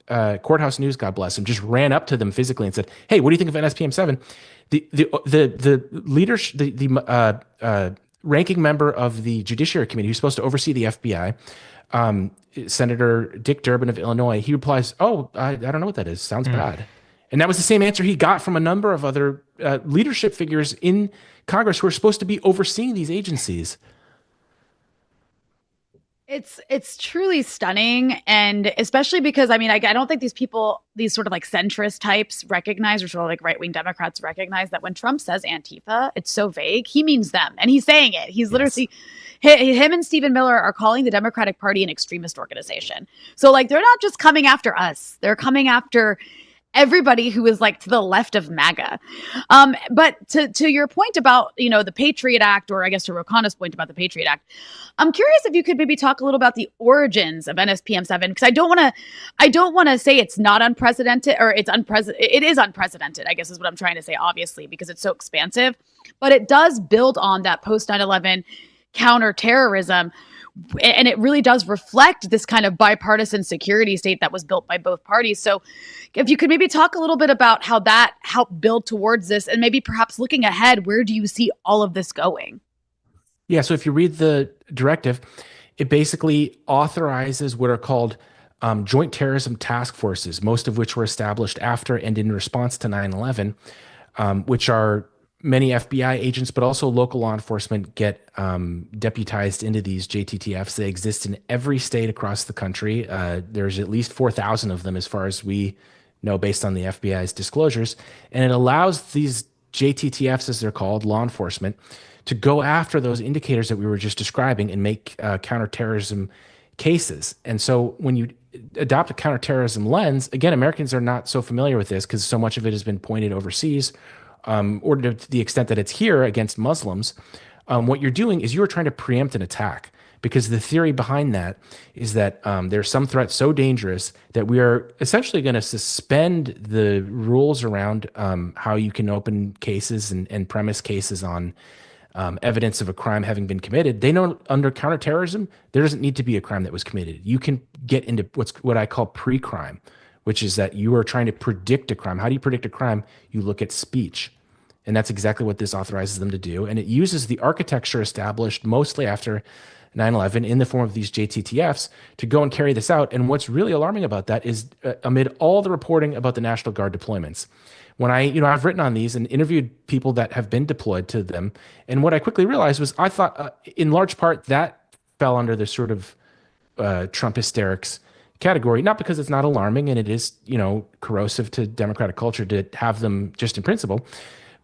Speaker 4: Courthouse News, God bless him, just ran up to them physically and said, "Hey, what do you think of NSPM 7?" The leadership, the ranking member of the Judiciary Committee, who's supposed to oversee the FBI, Senator Dick Durbin of Illinois, he replies, "Oh, I don't know what that is. Sounds bad." And that was the same answer he got from a number of other leadership figures in Congress who are supposed to be overseeing these agencies.
Speaker 2: It's truly stunning, and especially because I don't think these people, these sort of like centrist types, recognize, or sort of like right-wing Democrats recognize that when Trump says Antifa, it's so vague. He means them, and he's saying it. He's literally, him and Stephen Miller are calling the Democratic Party an extremist organization. So like they're not just coming after us; they're coming after everybody who is like to the left of MAGA. But to your point about, the Patriot Act, or I guess to Rokana's point about the Patriot Act, I'm curious if you could maybe talk a little about the origins of NSPM 7, because I don't want to say it's not unprecedented, or it's unprecedented. It is unprecedented, I guess is what I'm trying to say, obviously, because it's so expansive, but it does build on that post 9/11 counterterrorism. And it really does reflect this kind of bipartisan security state that was built by both parties. So if you could maybe talk a little bit about how that helped build towards this, and maybe perhaps looking ahead, where do you see all of this going?
Speaker 4: Yeah, so if you read the directive, it basically authorizes what are called Joint Terrorism Task Forces, most of which were established after and in response to 9/11, which are many FBI agents, but also local law enforcement get deputized into these JTTFs. They exist in every state across the country. There's at least 4,000 of them, as far as we know, based on the FBI's disclosures. And it allows these JTTFs, as they're called, law enforcement, to go after those indicators that we were just describing and make counterterrorism cases. And so when you adopt a counterterrorism lens, again, Americans are not so familiar with this because so much of it has been pointed overseas, or to the extent that it's here against Muslims. What you're doing is you're trying to preempt an attack, because the theory behind that is that there's some threat so dangerous that we are essentially going to suspend the rules around how you can open cases and premise cases on evidence of a crime having been committed. They know under counterterrorism, there doesn't need to be a crime that was committed. You can get into what I call pre-crime, which is that you are trying to predict a crime. How do you predict a crime? You look at speech. And that's exactly what this authorizes them to do. And it uses the architecture established mostly after 9/11 in the form of these JTTFs to go and carry this out. And what's really alarming about that is amid all the reporting about the National Guard deployments, when I've written on these and interviewed people that have been deployed to them. And what I quickly realized was I thought in large part that fell under the sort of Trump hysterics category, not because it's not alarming and it is, corrosive to democratic culture to have them just in principle,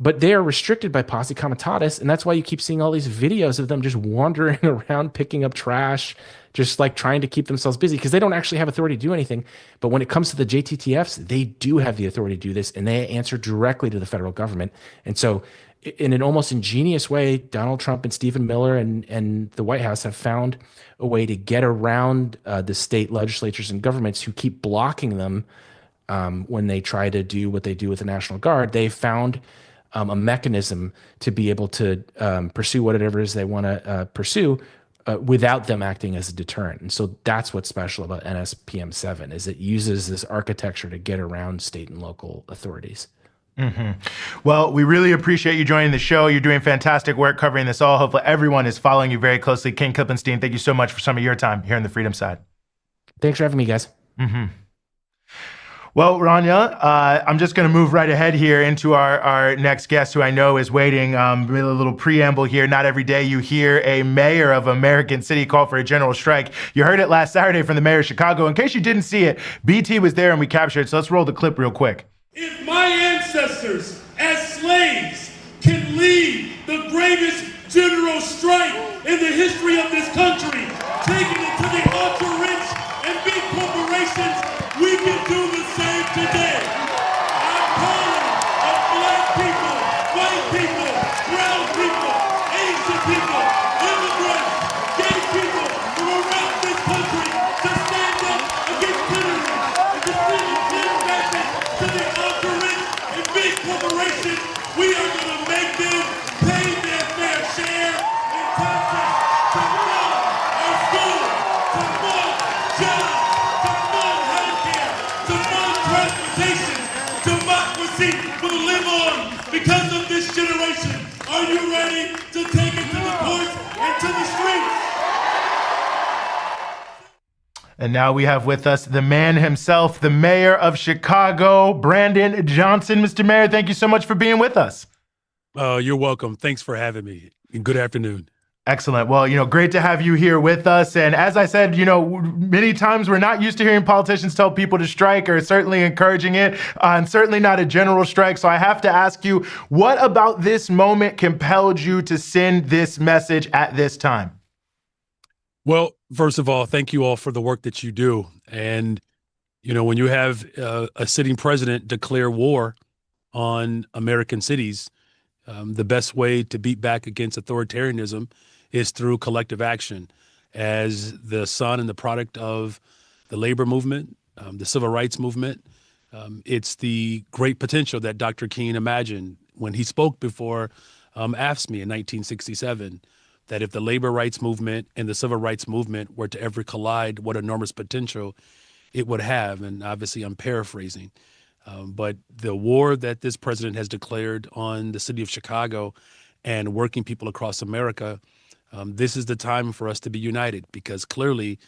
Speaker 4: but they are restricted by posse comitatus. And that's why you keep seeing all these videos of them just wandering around, picking up trash, just like trying to keep themselves busy, because they don't actually have authority to do anything. But when it comes to the JTTFs, they do have the authority to do this, and they answer directly to the federal government. And so in an almost ingenious way, Donald Trump and Stephen Miller and the White House have found a way to get around the state legislatures and governments who keep blocking them when they try to do what they do with the National Guard. They've found a mechanism to be able to pursue whatever it is they want to pursue without them acting as a deterrent. And so that's what's special about NSPM 7, is it uses this architecture to get around state and local authorities.
Speaker 1: Mm-hmm. Well, we really appreciate you joining the show. You're doing fantastic work covering this all. Hopefully everyone is following you very closely. Ken Klippenstein, thank you so much for some of your time here on the Freedom Side.
Speaker 4: Thanks for having me, guys.
Speaker 1: Mm-hmm. Well, Rania, I'm just going to move right ahead here into our next guest, who I know is waiting. A little preamble here. Not every day you hear a mayor of American city call for a general strike. You heard it last Saturday from the mayor of Chicago. In case you didn't see it, BT was there and we captured it. So let's roll the clip real quick.
Speaker 5: If my ancestors as slaves can lead the greatest general strike in the history of this country, taking it to the ultra-rich and big corporations, we can do the same today. I'm calling a plantation. Democracy will live on because of this generation. Are you ready to take it to the courts and to the streets?
Speaker 1: And now we have with us the man himself, the mayor of Chicago, Brandon Johnson. Mr. Mayor, thank you so much for being with us.
Speaker 6: You're welcome. Thanks for having me. And good afternoon.
Speaker 1: Excellent. Well, great to have you here with us. And as I said, many times we're not used to hearing politicians tell people to strike, or certainly encouraging it, and certainly not a general strike. So I have to ask you, what about this moment compelled you to send this message at this time?
Speaker 6: Well, first of all, thank you all for the work that you do. And, when you have a sitting president declare war on American cities, the best way to beat back against authoritarianism is through collective action. As the son and the product of the labor movement, the civil rights movement, it's the great potential that Dr. King imagined when he spoke before AFSCME in 1967, that if the labor rights movement and the civil rights movement were to ever collide, what enormous potential it would have. And obviously I'm paraphrasing. But the war that this president has declared on the city of Chicago and working people across America, this is the time for us to be united, because clearly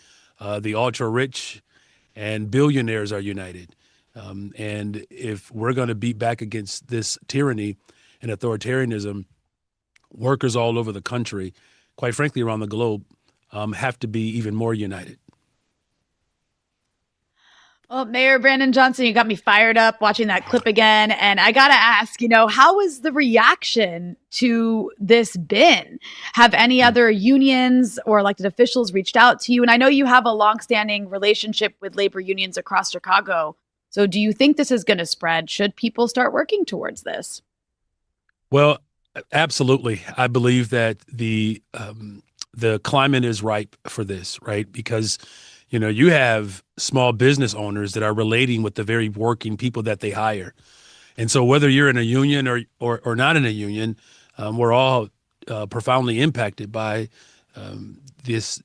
Speaker 6: the ultra rich and billionaires are united. And if we're going to beat back against this tyranny and authoritarianism, workers all over the country, quite frankly around the globe, have to be even more united.
Speaker 2: Well, Mayor Brandon Johnson, you got me fired up watching that clip again. And I got to ask, how has the reaction to this been? Have any other unions or elected officials reached out to you? And I know you have a longstanding relationship with labor unions across Chicago. So do you think this is going to spread? Should people start working towards this?
Speaker 6: Well, absolutely. I believe that the climate is ripe for this, right? Because you have small business owners that are relating with the very working people that they hire. And so whether you're in a union or not in a union, we're all profoundly impacted by this,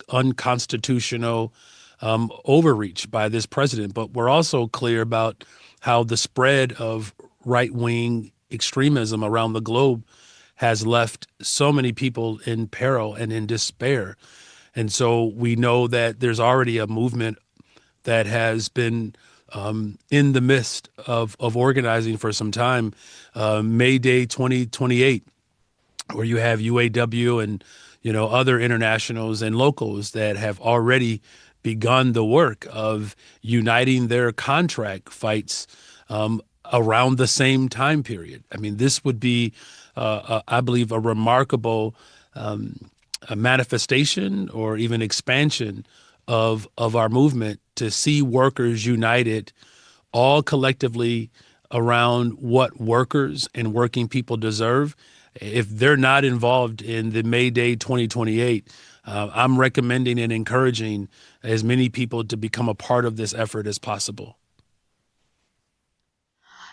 Speaker 6: unconstitutional overreach by this president. But we're also clear about how the spread of right-wing extremism around the globe has left so many people in peril and in despair. And so we know that there's already a movement that has been in the midst of organizing for some time, May Day 2028, where you have UAW and, other internationals and locals that have already begun the work of uniting their contract fights around the same time period. I mean, this would be, I believe, a remarkable a manifestation or even expansion of our movement to see workers united all collectively around what workers and working people deserve. If they're not involved in the May Day 2028, I'm recommending and encouraging as many people to become a part of this effort as possible.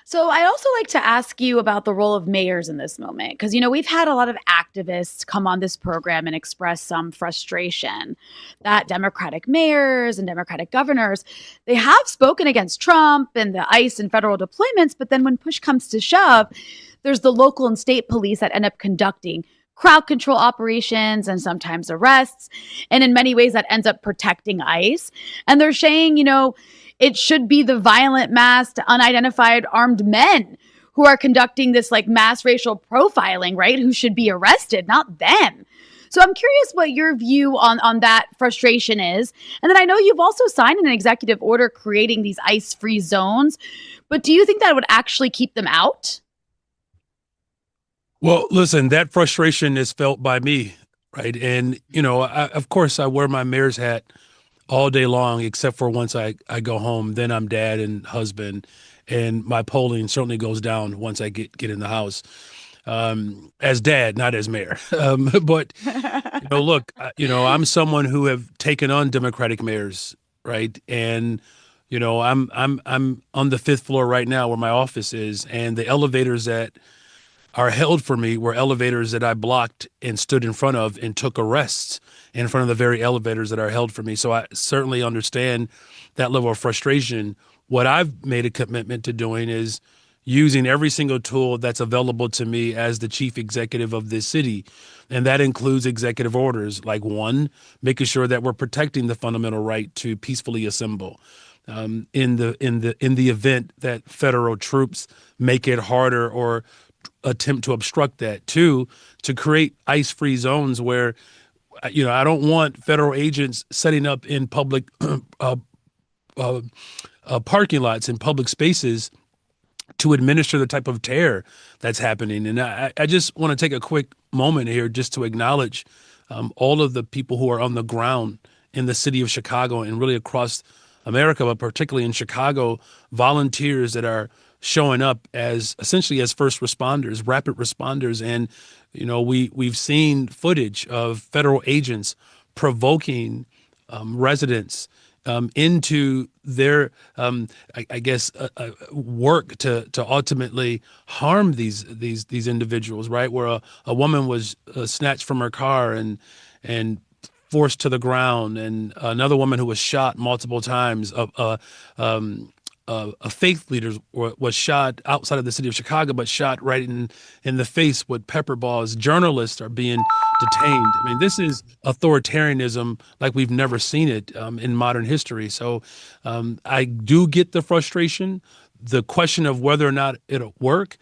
Speaker 2: So I'd also like to ask you about the role of mayors in this moment, because, we've had a lot of activists come on this program and express some frustration that Democratic mayors and Democratic governors, they have spoken against Trump and the ICE and federal deployments. But then when push comes to shove, there's the local and state police that end up conducting crowd control operations and sometimes arrests. And in many ways that ends up protecting ICE. And they're saying, it should be the violent, masked, unidentified armed men who are conducting this mass racial profiling, right? Who should be arrested, not them. So I'm curious what your view on that frustration is. And then I know you've also signed an executive order creating these ICE-free zones, but do you think that would actually keep them out?
Speaker 6: Well, listen, that frustration is felt by me, right? And, of course, I wear my mayor's hat all day long, except for once I go home. Then I'm dad and husband, and my polling certainly goes down once I get in the house. As dad, not as mayor. But look, I'm someone who have taken on Democratic mayors, right? And I'm on the 5th floor right now where my office is, and the elevators that are held for me were elevators that I blocked and stood in front of and took arrests in front of the very elevators that are held for me. So I certainly understand that level of frustration. What I've made a commitment to doing is using every single tool that's available to me as the chief executive of this city. And that includes executive orders, like one, making sure that we're protecting the fundamental right to peacefully assemble. In the event that federal troops make it harder or attempt to obstruct that. Two, to create ICE-free zones where, I don't want federal agents setting up in public parking lots and public spaces to administer the type of terror that's happening. And I just want to take a quick moment here just to acknowledge all of the people who are on the ground in the city of Chicago and really across America, but particularly in Chicago, volunteers that are showing up as essentially as first responders, rapid responders. And, we've seen footage of federal agents provoking residents into their, work to ultimately harm these individuals, right? Where a woman was snatched from her car and forced to the ground, and another woman who was shot multiple times. A faith leader was shot outside of the city of Chicago, but shot right in the face with pepper balls. Journalists are being detained. I mean, this is authoritarianism like we've never seen it in modern history. So I do get the frustration, the question of whether or not it'll work.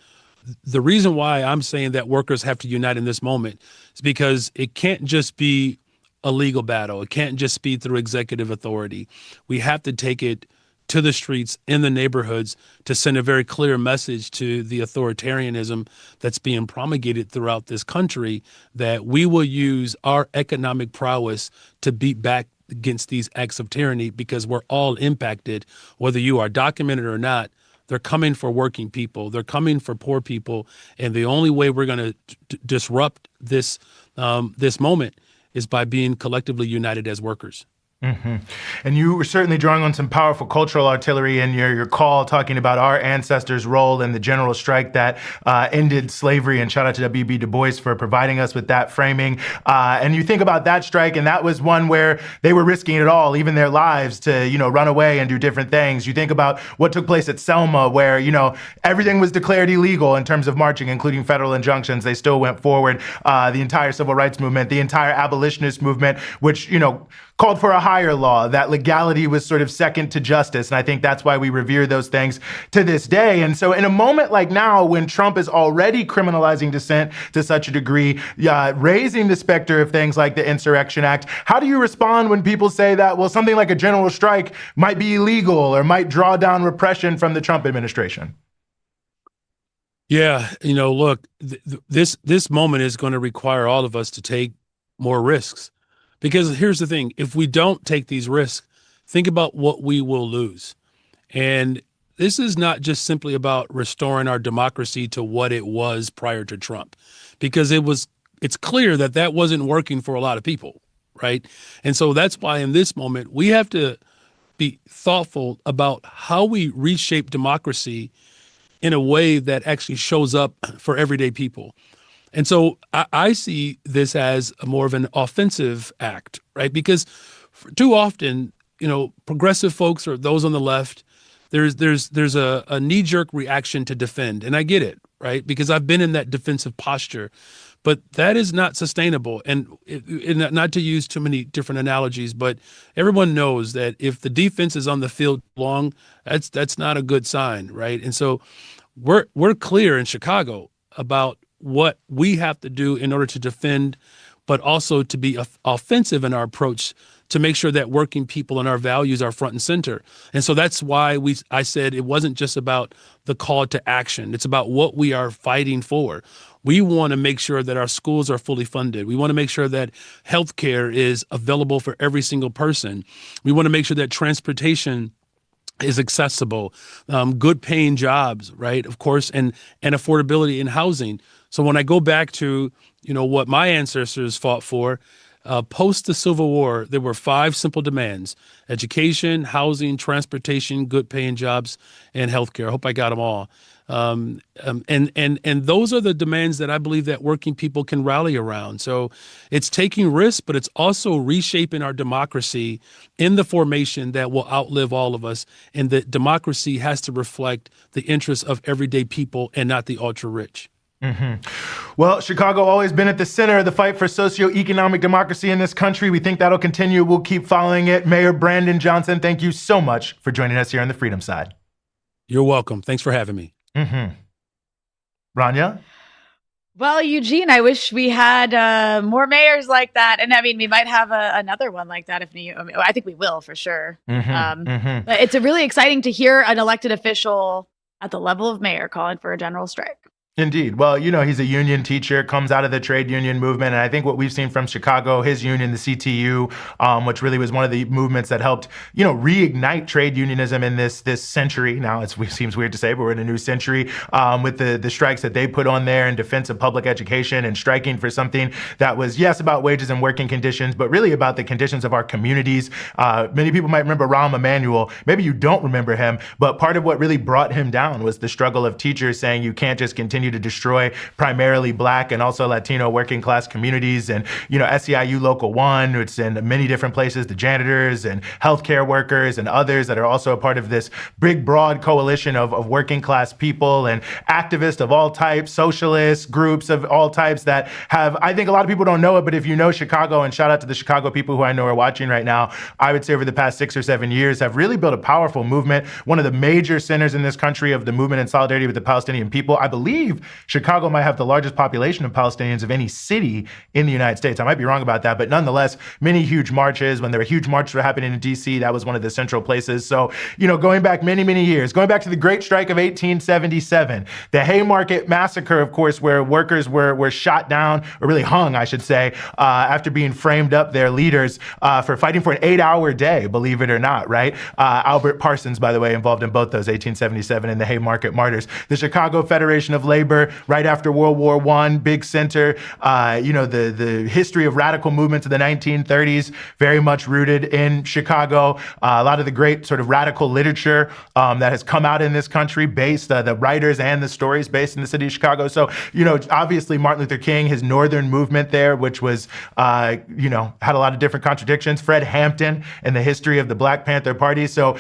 Speaker 6: The reason why I'm saying that workers have to unite in this moment is because it can't just be a legal battle. It can't just be through executive authority. We have to take it to the streets in the neighborhoods to send a very clear message to the authoritarianism that's being promulgated throughout this country, that we will use our economic prowess to beat back against these acts of tyranny, because we're all impacted, whether you are documented or not. They're coming for working people. They're coming for poor people. And the only way we're going to disrupt this moment is by being collectively united as workers.
Speaker 1: Mm-hmm. And you were certainly drawing on some powerful cultural artillery in your call, talking about our ancestors' role in the general strike that ended slavery. And shout out to W.B. Du Bois for providing us with that framing. And you think about that strike, and that was one where they were risking it all, even their lives, to run away and do different things. You think about what took place at Selma, where everything was declared illegal in terms of marching, including federal injunctions. They still went forward. The entire civil rights movement, the entire abolitionist movement, which called for a higher law, that legality was sort of second to justice. And I think that's why we revere those things to this day. And so in a moment like now, when Trump is already criminalizing dissent to such a degree, raising the specter of things like the Insurrection Act, how do you respond when people say that, well, something like a general strike might be illegal or might draw down repression from the Trump administration?
Speaker 6: Yeah, look, this moment is going to require all of us to take more risks. Because here's the thing, if we don't take these risks, think about what we will lose. And this is not just simply about restoring our democracy to what it was prior to Trump, because it's clear that wasn't working for a lot of people, right? And so that's why in this moment, we have to be thoughtful about how we reshape democracy in a way that actually shows up for everyday people. And so I see this as more of an offensive act, right? Because too often, progressive folks or those on the left, there's a knee-jerk reaction to defend. And I get it, right? Because I've been in that defensive posture. But that is not sustainable. And not to use too many different analogies, but everyone knows that if the defense is on the field long, that's not a good sign, right? And so we're clear in Chicago about what we have to do in order to defend, but also to be offensive in our approach to make sure that working people and our values are front and center. And so that's why I said it wasn't just about the call to action. It's about what we are fighting for. We want to make sure that our schools are fully funded. We want to make sure that healthcare is available for every single person. We want to make sure that transportation is accessible, good paying jobs, right? Of course, and affordability in housing. So when I go back to, what my ancestors fought for, post the Civil War, there were 5 simple demands: education, housing, transportation, good paying jobs, and healthcare. I hope I got them all. And those are the demands that I believe that working people can rally around. So it's taking risks, but it's also reshaping our democracy in the formation that will outlive all of us. And that democracy has to reflect the interests of everyday people and not the ultra rich.
Speaker 1: Well, Chicago always been at the center of the fight for socioeconomic democracy in this country. We think that'll continue. We'll keep following it. Mayor Brandon Johnson, thank you so much for joining us here on the Freedom Side.
Speaker 6: You're welcome. Thanks for having me.
Speaker 1: Rania?
Speaker 2: Well, Eugene, I wish we had more mayors like that. And I mean, we might have another one like that I think we will for sure. But it's really exciting to hear an elected official at the level of mayor calling for a general strike.
Speaker 1: Indeed. Well, he's a union teacher, comes out of the trade union movement. And I think what we've seen from Chicago, his union, the CTU, which really was one of the movements that helped, reignite trade unionism in this century. Now, it seems weird to say, but we're in a new century with the strikes that they put on there in defense of public education and striking for something that was, yes, about wages and working conditions, but really about the conditions of our communities. Many people might remember Rahm Emanuel. Maybe you don't remember him, but part of what really brought him down was the struggle of teachers saying you can't just continue to destroy primarily Black and also Latino working class communities. And, SEIU Local 1, it's in many different places, the janitors and healthcare workers and others that are also a part of this big, broad coalition of working class people and activists of all types, socialist groups of all types that have, I think a lot of people don't know it, but if you know Chicago, and shout out to the Chicago people who I know are watching right now, I would say over the past 6 or 7 years have really built a powerful movement, one of the major centers in this country of the movement in solidarity with the Palestinian people. I believe Chicago might have the largest population of Palestinians of any city in the United States. I might be wrong about that, but nonetheless, many huge marches. When there were huge marches were happening in DC, that was one of the central places. So, going back many, many years, going back to the Great Strike of 1877, the Haymarket Massacre, of course, where workers were shot down, or really hung, I should say, after being framed up, their leaders, for fighting for an 8-hour day, believe it or not, right? Albert Parsons, by the way, involved in both those, 1877 and the Haymarket Martyrs. The Chicago Federation of Labor, right after World War I, big center, the history of radical movements of the 1930s, very much rooted in Chicago. A lot of the great sort of radical literature that has come out in this country based, the writers and the stories based in the city of Chicago. So, obviously Martin Luther King, his Northern movement there, which was, had a lot of different contradictions. Fred Hampton and the history of the Black Panther Party. So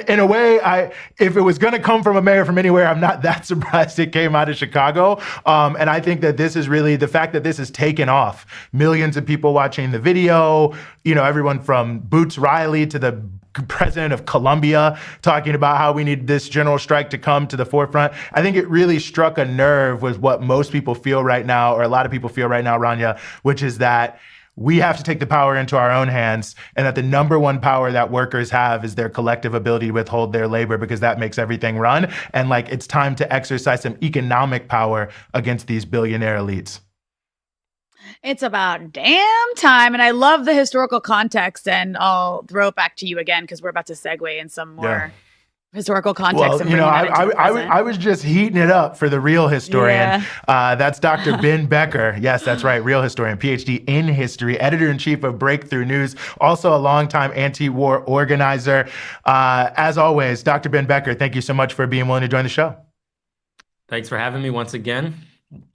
Speaker 1: in a way, if it was going to come from a mayor from anywhere, I'm not that surprised it came out of Chicago. And I think that this is really the fact that this has taken off. Millions of people watching the video, everyone from Boots Riley to the president of Colombia talking about how we need this general strike to come to the forefront. I think it really struck a nerve with what most people feel right now, or a lot of people feel right now, Rania, which is that we have to take the power into our own hands, and that the number one power that workers have is their collective ability to withhold their labor, because that makes everything run. And it's time to exercise some economic power against these billionaire elites.
Speaker 2: It's about damn time. And I love the historical context, and I'll throw it back to you again, because we're about to segue in some more historical context.
Speaker 1: Well, I was just heating it up for the real historian. That's Dr. Ben Becker. Yes, that's right. Real historian, PhD in history, editor-in-chief of Breakthrough News, also a longtime anti-war organizer. As always, Dr. Ben Becker, thank you so much for being willing to join the show.
Speaker 7: Thanks for having me once again.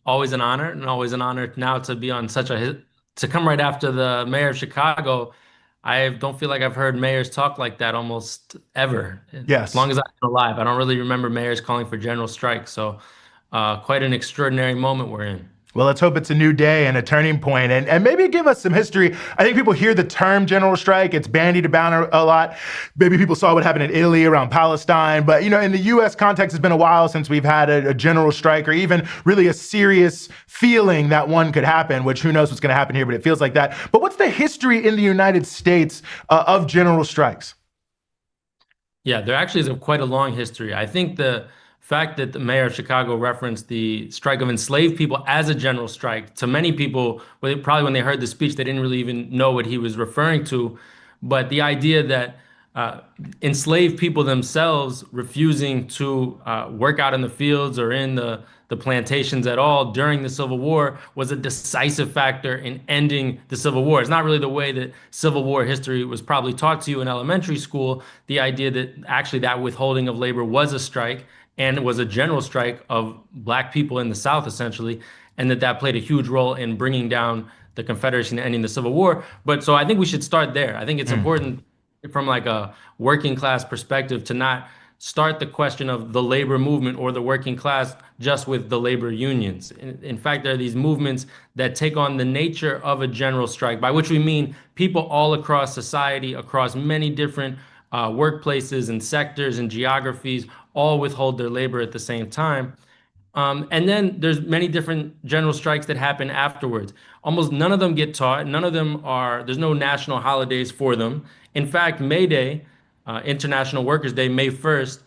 Speaker 7: Always an honor, and always an honor now to be on to come right after the mayor of Chicago. I don't feel like I've heard mayors talk like that almost ever.
Speaker 1: Yes.
Speaker 7: As long as I've been alive. I don't really remember mayors calling for general strike. So quite an extraordinary moment we're in.
Speaker 1: Well, let's hope it's a new day and a turning point, and maybe give us some history. I think people hear the term general strike. It's bandied about a lot. Maybe people saw what happened in Italy around Palestine. But, in the U.S. context, it's been a while since we've had a general strike, or even really a serious feeling that one could happen, which who knows what's going to happen here, but it feels like that. But what's the history in the United States of general strikes?
Speaker 7: Yeah, there actually is quite a long history. I think the fact that the mayor of Chicago referenced the strike of enslaved people as a general strike, to many people, probably when they heard the speech, they didn't really even know what he was referring to. But the idea that enslaved people themselves refusing to work out in the fields or in the plantations at all during the Civil War was a decisive factor in ending the Civil War. It's not really the way that Civil War history was probably taught to you in elementary school, the idea that actually that withholding of labor was a strike. and it was a general strike of Black people in the South, essentially, and that played a huge role in bringing down the Confederacy and ending the Civil War. But so I think we should start there. I think it's important from like a working class perspective to not start the question of the labor movement or the working class just with the labor unions. In fact, there are these movements that take on the nature of a general strike, by which we mean people all across society, across many different workplaces and sectors and geographies, all withhold their labor at the same time. And then there's many different general strikes that happen afterwards. Almost none of them get taught. None of them there's no national holidays for them. In fact, May Day, International Workers' Day, May 1st,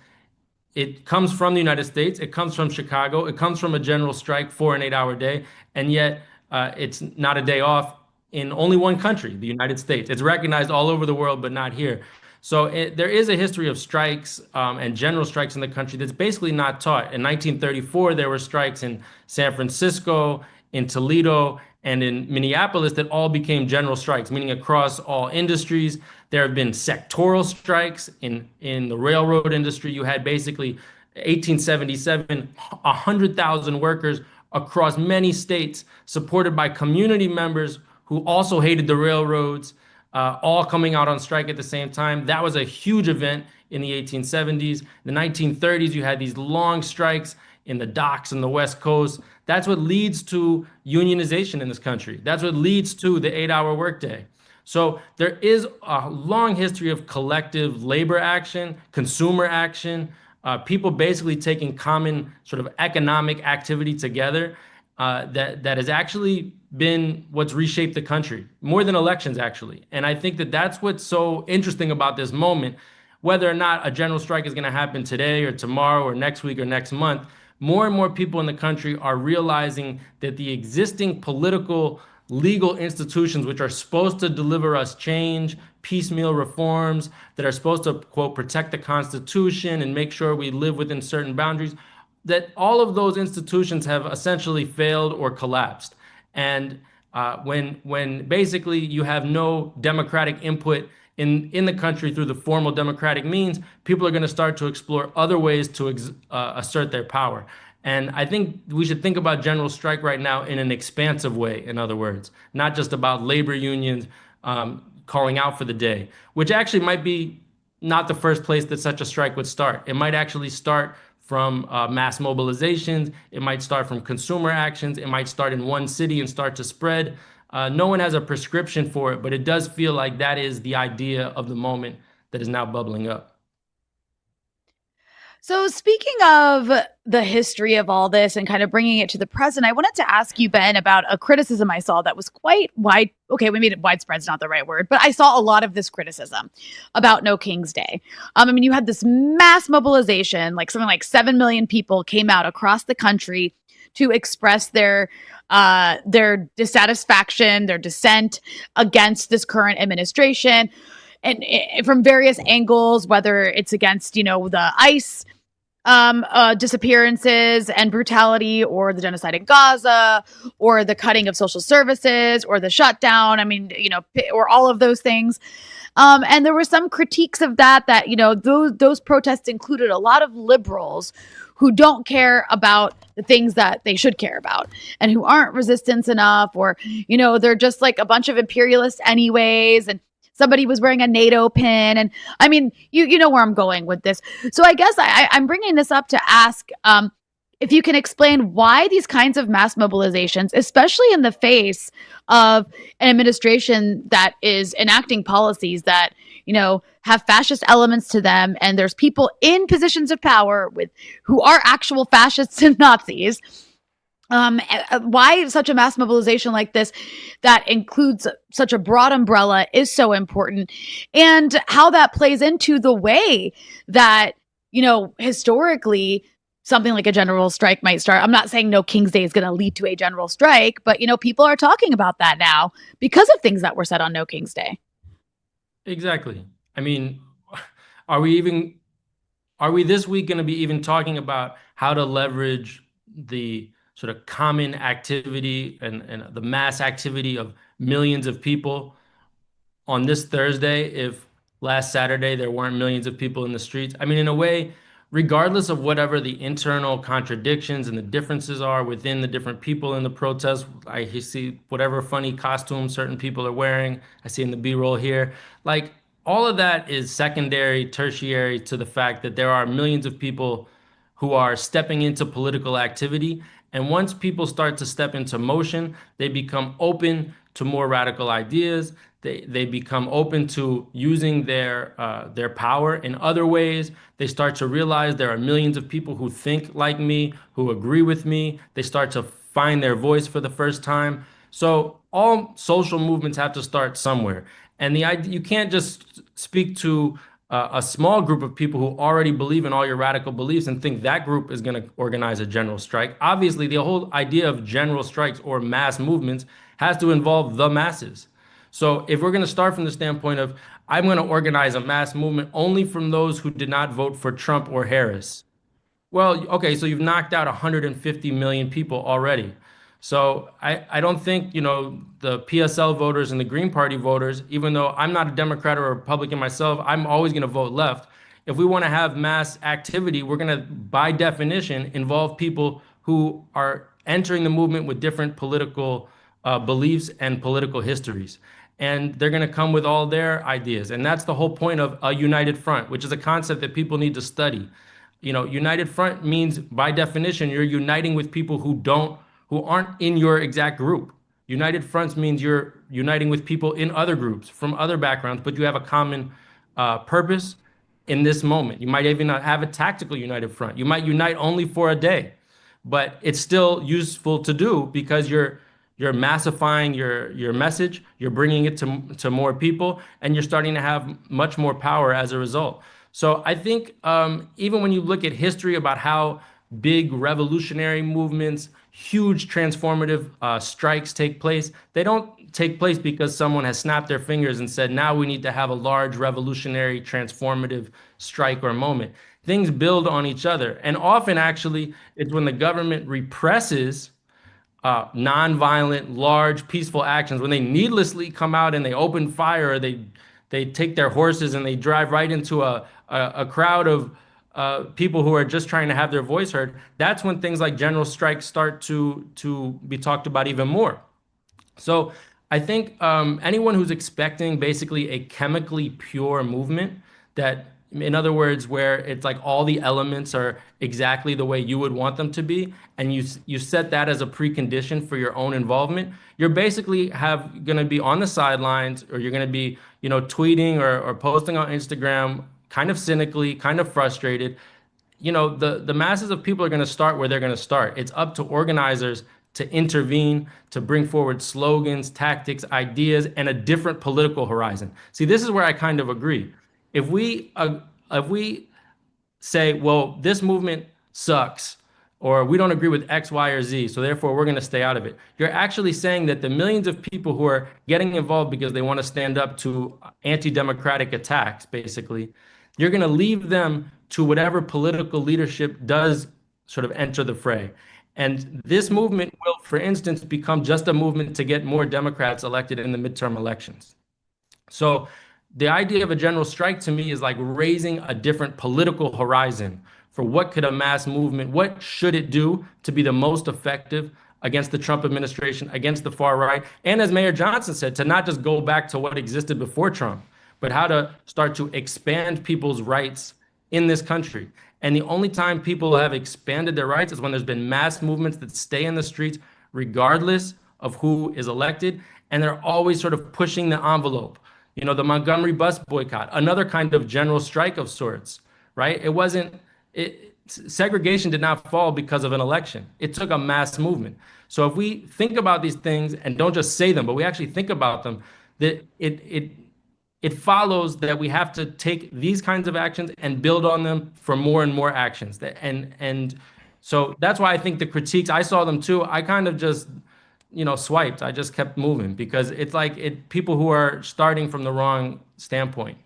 Speaker 7: it comes from the United States. It comes from Chicago. It comes from a general strike for an 8-hour day. And yet it's not a day off in only one country, the United States. It's recognized all over the world, but not here. So there is a history of strikes and general strikes in the country that's basically not taught. In 1934, there were strikes in San Francisco, in Toledo, and in Minneapolis that all became general strikes, meaning across all industries. There have been sectoral strikes in the railroad industry. You had basically 1877, 100,000 workers across many states supported by community members who also hated the railroads, all coming out on strike at the same time. That was a huge event in the 1870s. In the 1930s, you had these long strikes in the docks on the West Coast. That's what leads to unionization in this country. That's what leads to the 8-hour workday. So there is a long history of collective labor action, consumer action, people basically taking common sort of economic activity together that has actually been what's reshaped the country, more than elections, actually. And I think that's what's so interesting about this moment. Whether or not a general strike is going to happen today or tomorrow or next week or next month, more and more people in the country are realizing that the existing political, legal institutions, which are supposed to deliver us change, piecemeal reforms, that are supposed to, quote, protect the Constitution and make sure we live within certain boundaries, that all of those institutions have essentially failed or collapsed. And when basically you have no democratic input in the country through the formal democratic means, people are going to start to explore other ways to assert their power. And I think we should think about general strike right now in an expansive way, in other words, not just about labor unions calling out for the day, which actually might be not the first place that such a strike would start. It might actually start from mass mobilizations. It might start from consumer actions. It might start in one city and start to spread. No one has a prescription for it, but it does feel like that is the idea of the moment that is now bubbling up.
Speaker 2: So speaking of the history of all this and kind of bringing it to the present, I wanted to ask you, Ben, about a criticism I saw that was quite wide. Okay, we made it widespread's not the right word, but I saw a lot of this criticism about No King's Day. I mean, you had this mass mobilization, like something like 7 million people came out across the country to express their dissatisfaction, their dissent against this current administration, and from various angles, whether it's against, the ICE disappearances and brutality, or the genocide in Gaza, or the cutting of social services, or the shutdown. I mean, or all of those things. And there were some critiques of that, those protests included a lot of liberals who don't care about the things that they should care about, and who aren't resistance enough, or, they're just like a bunch of imperialists anyways. And somebody was wearing a NATO pin. And I mean, you know where I'm going with this. So I guess I'm bringing this up to ask if you can explain why these kinds of mass mobilizations, especially in the face of an administration that is enacting policies that, have fascist elements to them, and there's people in positions of power who are actual fascists and Nazis. Why such a mass mobilization like this that includes such a broad umbrella is so important, and how that plays into the way that, historically something like a general strike might start. I'm not saying No King's Day is going to lead to a general strike, but, people are talking about that now because of things that were said on No King's Day.
Speaker 7: Exactly. I mean, are we this week going to be even talking about how to leverage the sort of common activity and the mass activity of millions of people on this Thursday if last Saturday there weren't millions of people in the streets? I mean, in a way, regardless of whatever the internal contradictions and the differences are within the different people in the protest. I see whatever funny costumes certain people are wearing. I see in the B-roll here. Like, all of that is secondary, tertiary to the fact that there are millions of people who are stepping into political activity. And once people start to step into motion, they become open to more radical ideas. They become open to using their power in other ways. They start to realize there are millions of people who think like me, who agree with me. They start to find their voice for the first time. So all social movements have to start somewhere. And the idea, you can't just speak to a small group of people who already believe in all your radical beliefs and think that group is going to organize a general strike. Obviously, the whole idea of general strikes or mass movements has to involve the masses. So if we're going to start from the standpoint of, I'm going to organize a mass movement only from those who did not vote for Trump or Harris. Well, okay, so you've knocked out 150 million people already. So I don't think, the PSL voters and the Green Party voters, even though I'm not a Democrat or a Republican myself, I'm always going to vote left. If we want to have mass activity, we're going to, by definition, involve people who are entering the movement with different political beliefs and political histories. And they're going to come with all their ideas. And that's the whole point of a united front, which is a concept that people need to study. United front means, by definition, you're uniting with people who aren't in your exact group. United fronts means you're uniting with people in other groups from other backgrounds, but you have a common purpose in this moment. You might even not have a tactical united front. You might unite only for a day, but it's still useful to do because you're massifying your message, you're bringing it to more people, and you're starting to have much more power as a result. So I think even when you look at history about how big revolutionary movements, huge transformative strikes take place, they don't take place because someone has snapped their fingers and said, now we need to have a large revolutionary transformative strike or moment. Things build on each other. And often, actually, it's when the government represses nonviolent, large, peaceful actions, when they needlessly come out and they open fire, or they take their horses and they drive right into a crowd of people who are just trying to have their voice heard. That's when things like general strikes start to be talked about even more. So I think anyone who's expecting basically a chemically pure movement, that, in other words, where it's like all the elements are exactly the way you would want them to be, and you set that as a precondition for your own involvement, you're basically going to be on the sidelines, or you're going to be, tweeting or posting on Instagram, kind of cynically, kind of frustrated. The masses of people are going to start where they're going to start. It's up to organizers to intervene, to bring forward slogans, tactics, ideas, and a different political horizon. See, this is where I kind of agree. If we say, well, this movement sucks, or we don't agree with X, Y, or Z, so therefore we're going to stay out of it, you're actually saying that the millions of people who are getting involved because they want to stand up to anti-democratic attacks, basically, you're going to leave them to whatever political leadership does sort of enter the fray. And this movement will, for instance, become just a movement to get more Democrats elected in the midterm elections. So the idea of a general strike to me is like raising a different political horizon for what could a mass movement, what should it do to be the most effective against the Trump administration, against the far right, and as Mayor Johnson said, to not just go back to what existed before Trump, but how to start to expand people's rights in this country. And the only time people have expanded their rights is when there's been mass movements that stay in the streets regardless of who is elected, and they're always sort of pushing the envelope. The Montgomery bus boycott, another kind of general strike of sorts, right? Segregation did not fall because of an election. It took a mass movement. So if we think about these things and don't just say them, but we actually think about them, that it follows that we have to take these kinds of actions and build on them for more and more actions. And so that's why I think the critiques, I saw them too. I kind of just, swiped. I just kept moving because it's like people who are starting from the wrong standpoint.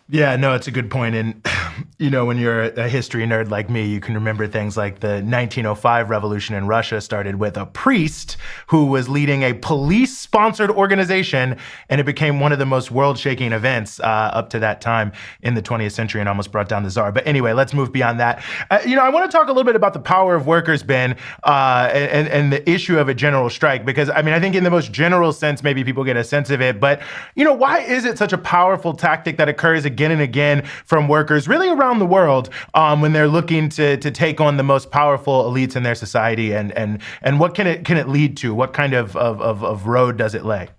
Speaker 1: Yeah, no, it's a good point. And You know, when you're a history nerd like me, you can remember things like the 1905 revolution in Russia started with a priest who was leading a police-sponsored organization, and it became one of the most world-shaking events up to that time in the 20th century and almost brought down the Tsar. But anyway, let's move beyond that. I want to talk a little bit about the power of workers, Ben, and the issue of a general strike, because, I mean, I think in the most general sense, maybe people get a sense of it, but, why is it such a powerful tactic that occurs again and again from workers, really around the world, when they're looking to take on the most powerful elites in their society, and what can it lead to? What kind of road does it lay?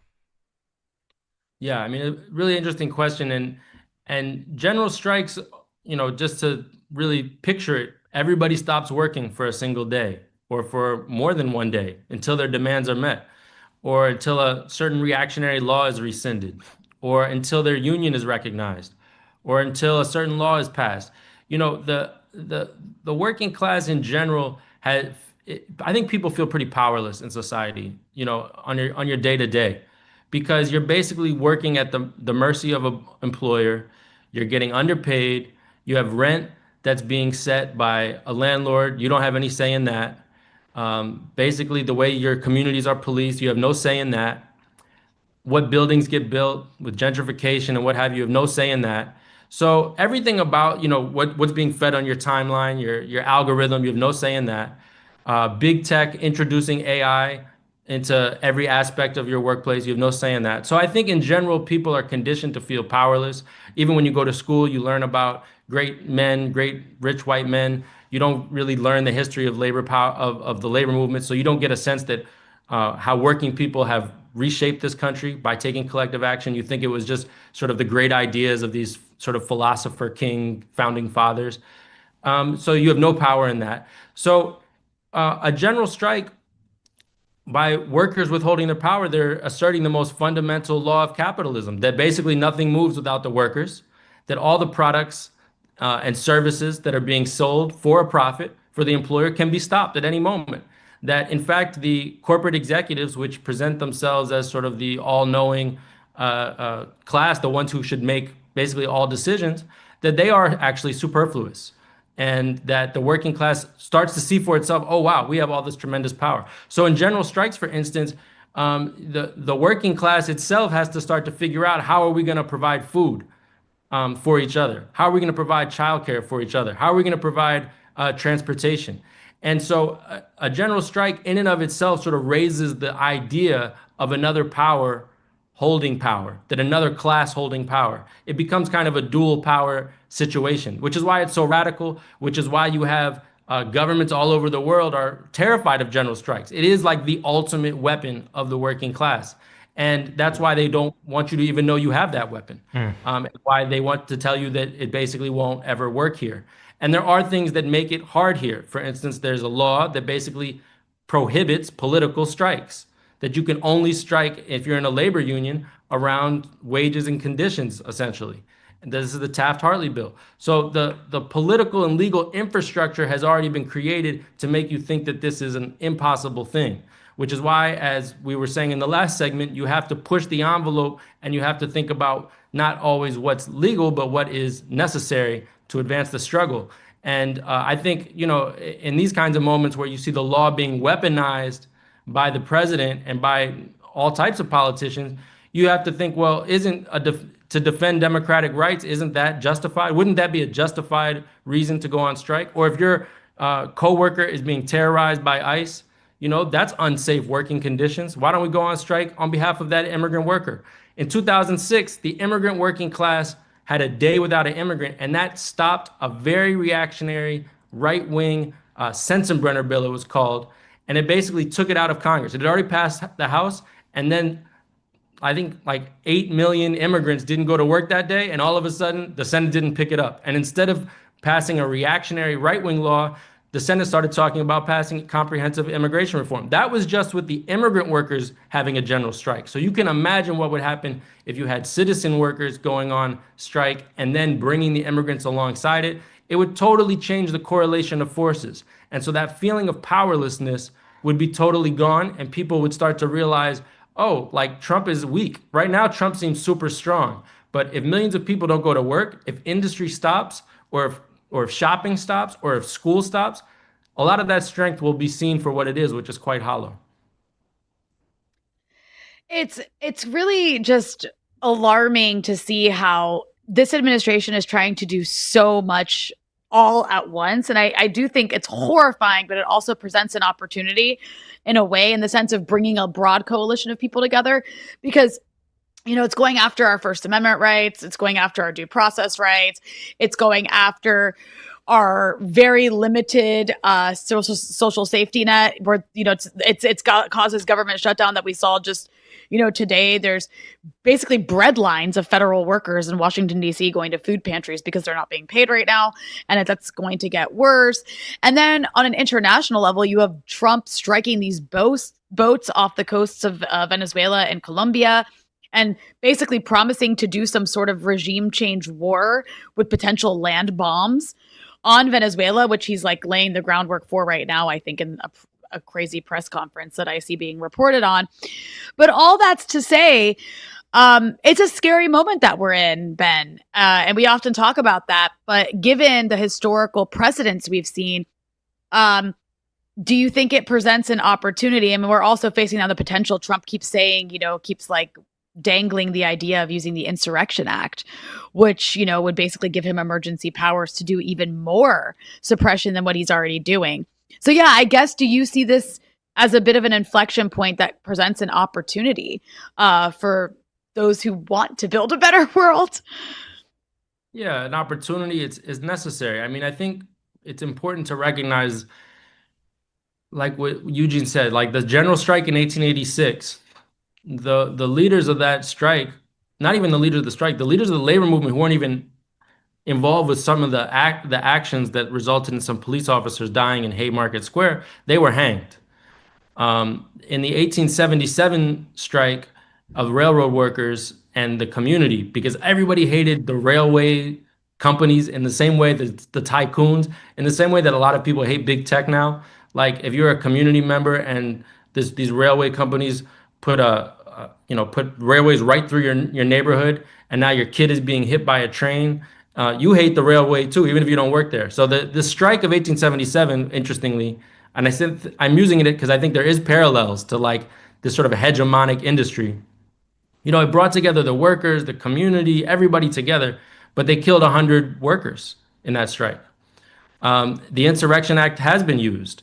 Speaker 7: Yeah, I mean, a really interesting question, and general strikes, just to really picture it, everybody stops working for a single day or for more than one day until their demands are met, or until a certain reactionary law is rescinded, or until their union is recognized, or until a certain law is passed. The working class in general I think people feel pretty powerless in society, on your day to day, because you're basically working at the mercy of an employer. You're getting underpaid. You have rent that's being set by a landlord. You don't have any say in that. Basically, the way your communities are policed, you have no say in that. What buildings get built with gentrification and what have you have no say in that. So everything about, what's being fed on your timeline, your algorithm, you have no say in that. Big tech introducing AI into every aspect of your workplace, you have no say in that. So I think in general, people are conditioned to feel powerless. Even when you go to school, you learn about great men, great rich white men. You don't really learn the history of labor power of the labor movement. So you don't get a sense that how working people have reshaped this country by taking collective action. You think it was just sort of the great ideas of these sort of philosopher king founding fathers. So you have no power in that. So a general strike by workers withholding their power, they're asserting the most fundamental law of capitalism, that basically nothing moves without the workers, that all the products and services that are being sold for a profit for the employer can be stopped at any moment. That in fact, the corporate executives, which present themselves as sort of the all-knowing class, the ones who should make basically all decisions, that they are actually superfluous. And that the working class starts to see for itself, oh, wow, we have all this tremendous power. So in general strikes, for instance, the working class itself has to start to figure out, how are we going to provide food for each other? How are we going to provide childcare for each other? How are we going to provide transportation? And so a general strike in and of itself sort of raises the idea of another power holding power, that another class holding power. It becomes kind of a dual power situation, which is why it's so radical, which is why you have governments all over the world are terrified of general strikes. It is like the ultimate weapon of the working class. And that's why they don't want you to even know you have that weapon. And why they want to tell you that it basically won't ever work here. And there are things that make it hard here. For instance, there's a law that basically prohibits political strikes, that you can only strike if you're in a labor union around wages and conditions, essentially. And this is the Taft-Hartley bill. So the political and legal infrastructure has already been created to make you think that this is an impossible thing, which is why, as we were saying in the last segment, you have to push the envelope and you have to think about not always what's legal, but what is necessary to advance the struggle. And I think, in these kinds of moments where you see the law being weaponized by the president and by all types of politicians, you have to think, well, to defend democratic rights, isn't that justified? Wouldn't that be a justified reason to go on strike? Or if your coworker is being terrorized by ICE, that's unsafe working conditions. Why don't we go on strike on behalf of that immigrant worker? In 2006, the immigrant working class had a day without an immigrant, and that stopped a very reactionary, right-wing Sensenbrenner bill, it was called, and it basically took it out of Congress. It had already passed the House, and then I think like 8 million immigrants didn't go to work that day, and all of a sudden, the Senate didn't pick it up. And instead of passing a reactionary right-wing law, the Senate started talking about passing comprehensive immigration reform. That was just with the immigrant workers having a general strike. So you can imagine what would happen if you had citizen workers going on strike and then bringing the immigrants alongside it. It would totally change the correlation of forces. And so that feeling of powerlessness would be totally gone, and people would start to realize, oh, like Trump is weak. Right now, Trump seems super strong. But if millions of people don't go to work, if industry stops, or if or if shopping stops, or if school stops, a lot of that strength will be seen for what it is, which is quite hollow.
Speaker 2: It's really just alarming to see how this administration is trying to do so much all at once. And I do think it's horrifying, but it also presents an opportunity in a way, in the sense of bringing a broad coalition of people together, because it's going after our First Amendment rights. It's going after our due process rights. It's going after our very limited social safety net, where causes government shutdown that we saw just today. There's basically bread lines of federal workers in Washington, D.C. going to food pantries because they're not being paid right now. And that's going to get worse. And then on an international level, you have Trump striking these boats off the coasts of Venezuela and Colombia, and basically promising to do some sort of regime change war with potential land bombs on Venezuela, which he's like laying the groundwork for right now, I think, in a crazy press conference that I see being reported on. But all that's to say, it's a scary moment that we're in, Ben. And we often talk about that. But given the historical precedents we've seen, do you think it presents an opportunity? I mean, we're also facing now the potential. Trump keeps saying, keeps like dangling the idea of using the Insurrection Act, which, would basically give him emergency powers to do even more suppression than what he's already doing. So, yeah, I guess, do you see this as a bit of an inflection point that presents an opportunity for those who want to build a better world?
Speaker 7: Yeah, an opportunity is necessary. I mean, I think it's important to recognize, like what Eugene said, like the general strike in 1886, the leaders of that strike, not even the leaders of the strike, the leaders of the labor movement who weren't even involved with some of the actions that resulted in some police officers dying in Haymarket Square, they were hanged. In the 1877 strike of railroad workers and the community, because everybody hated the railway companies in the same way that the tycoons, in the same way that a lot of people hate big tech now. Like if you're a community member and these railway companies put put railways right through your neighborhood, and now your kid is being hit by a train, you hate the railway too, even if you don't work there. So the strike of 1877, interestingly, and I'm using it because I think there is parallels to like this sort of hegemonic industry. It brought together the workers, the community, everybody together, but they killed 100 workers in that strike. The Insurrection Act has been used.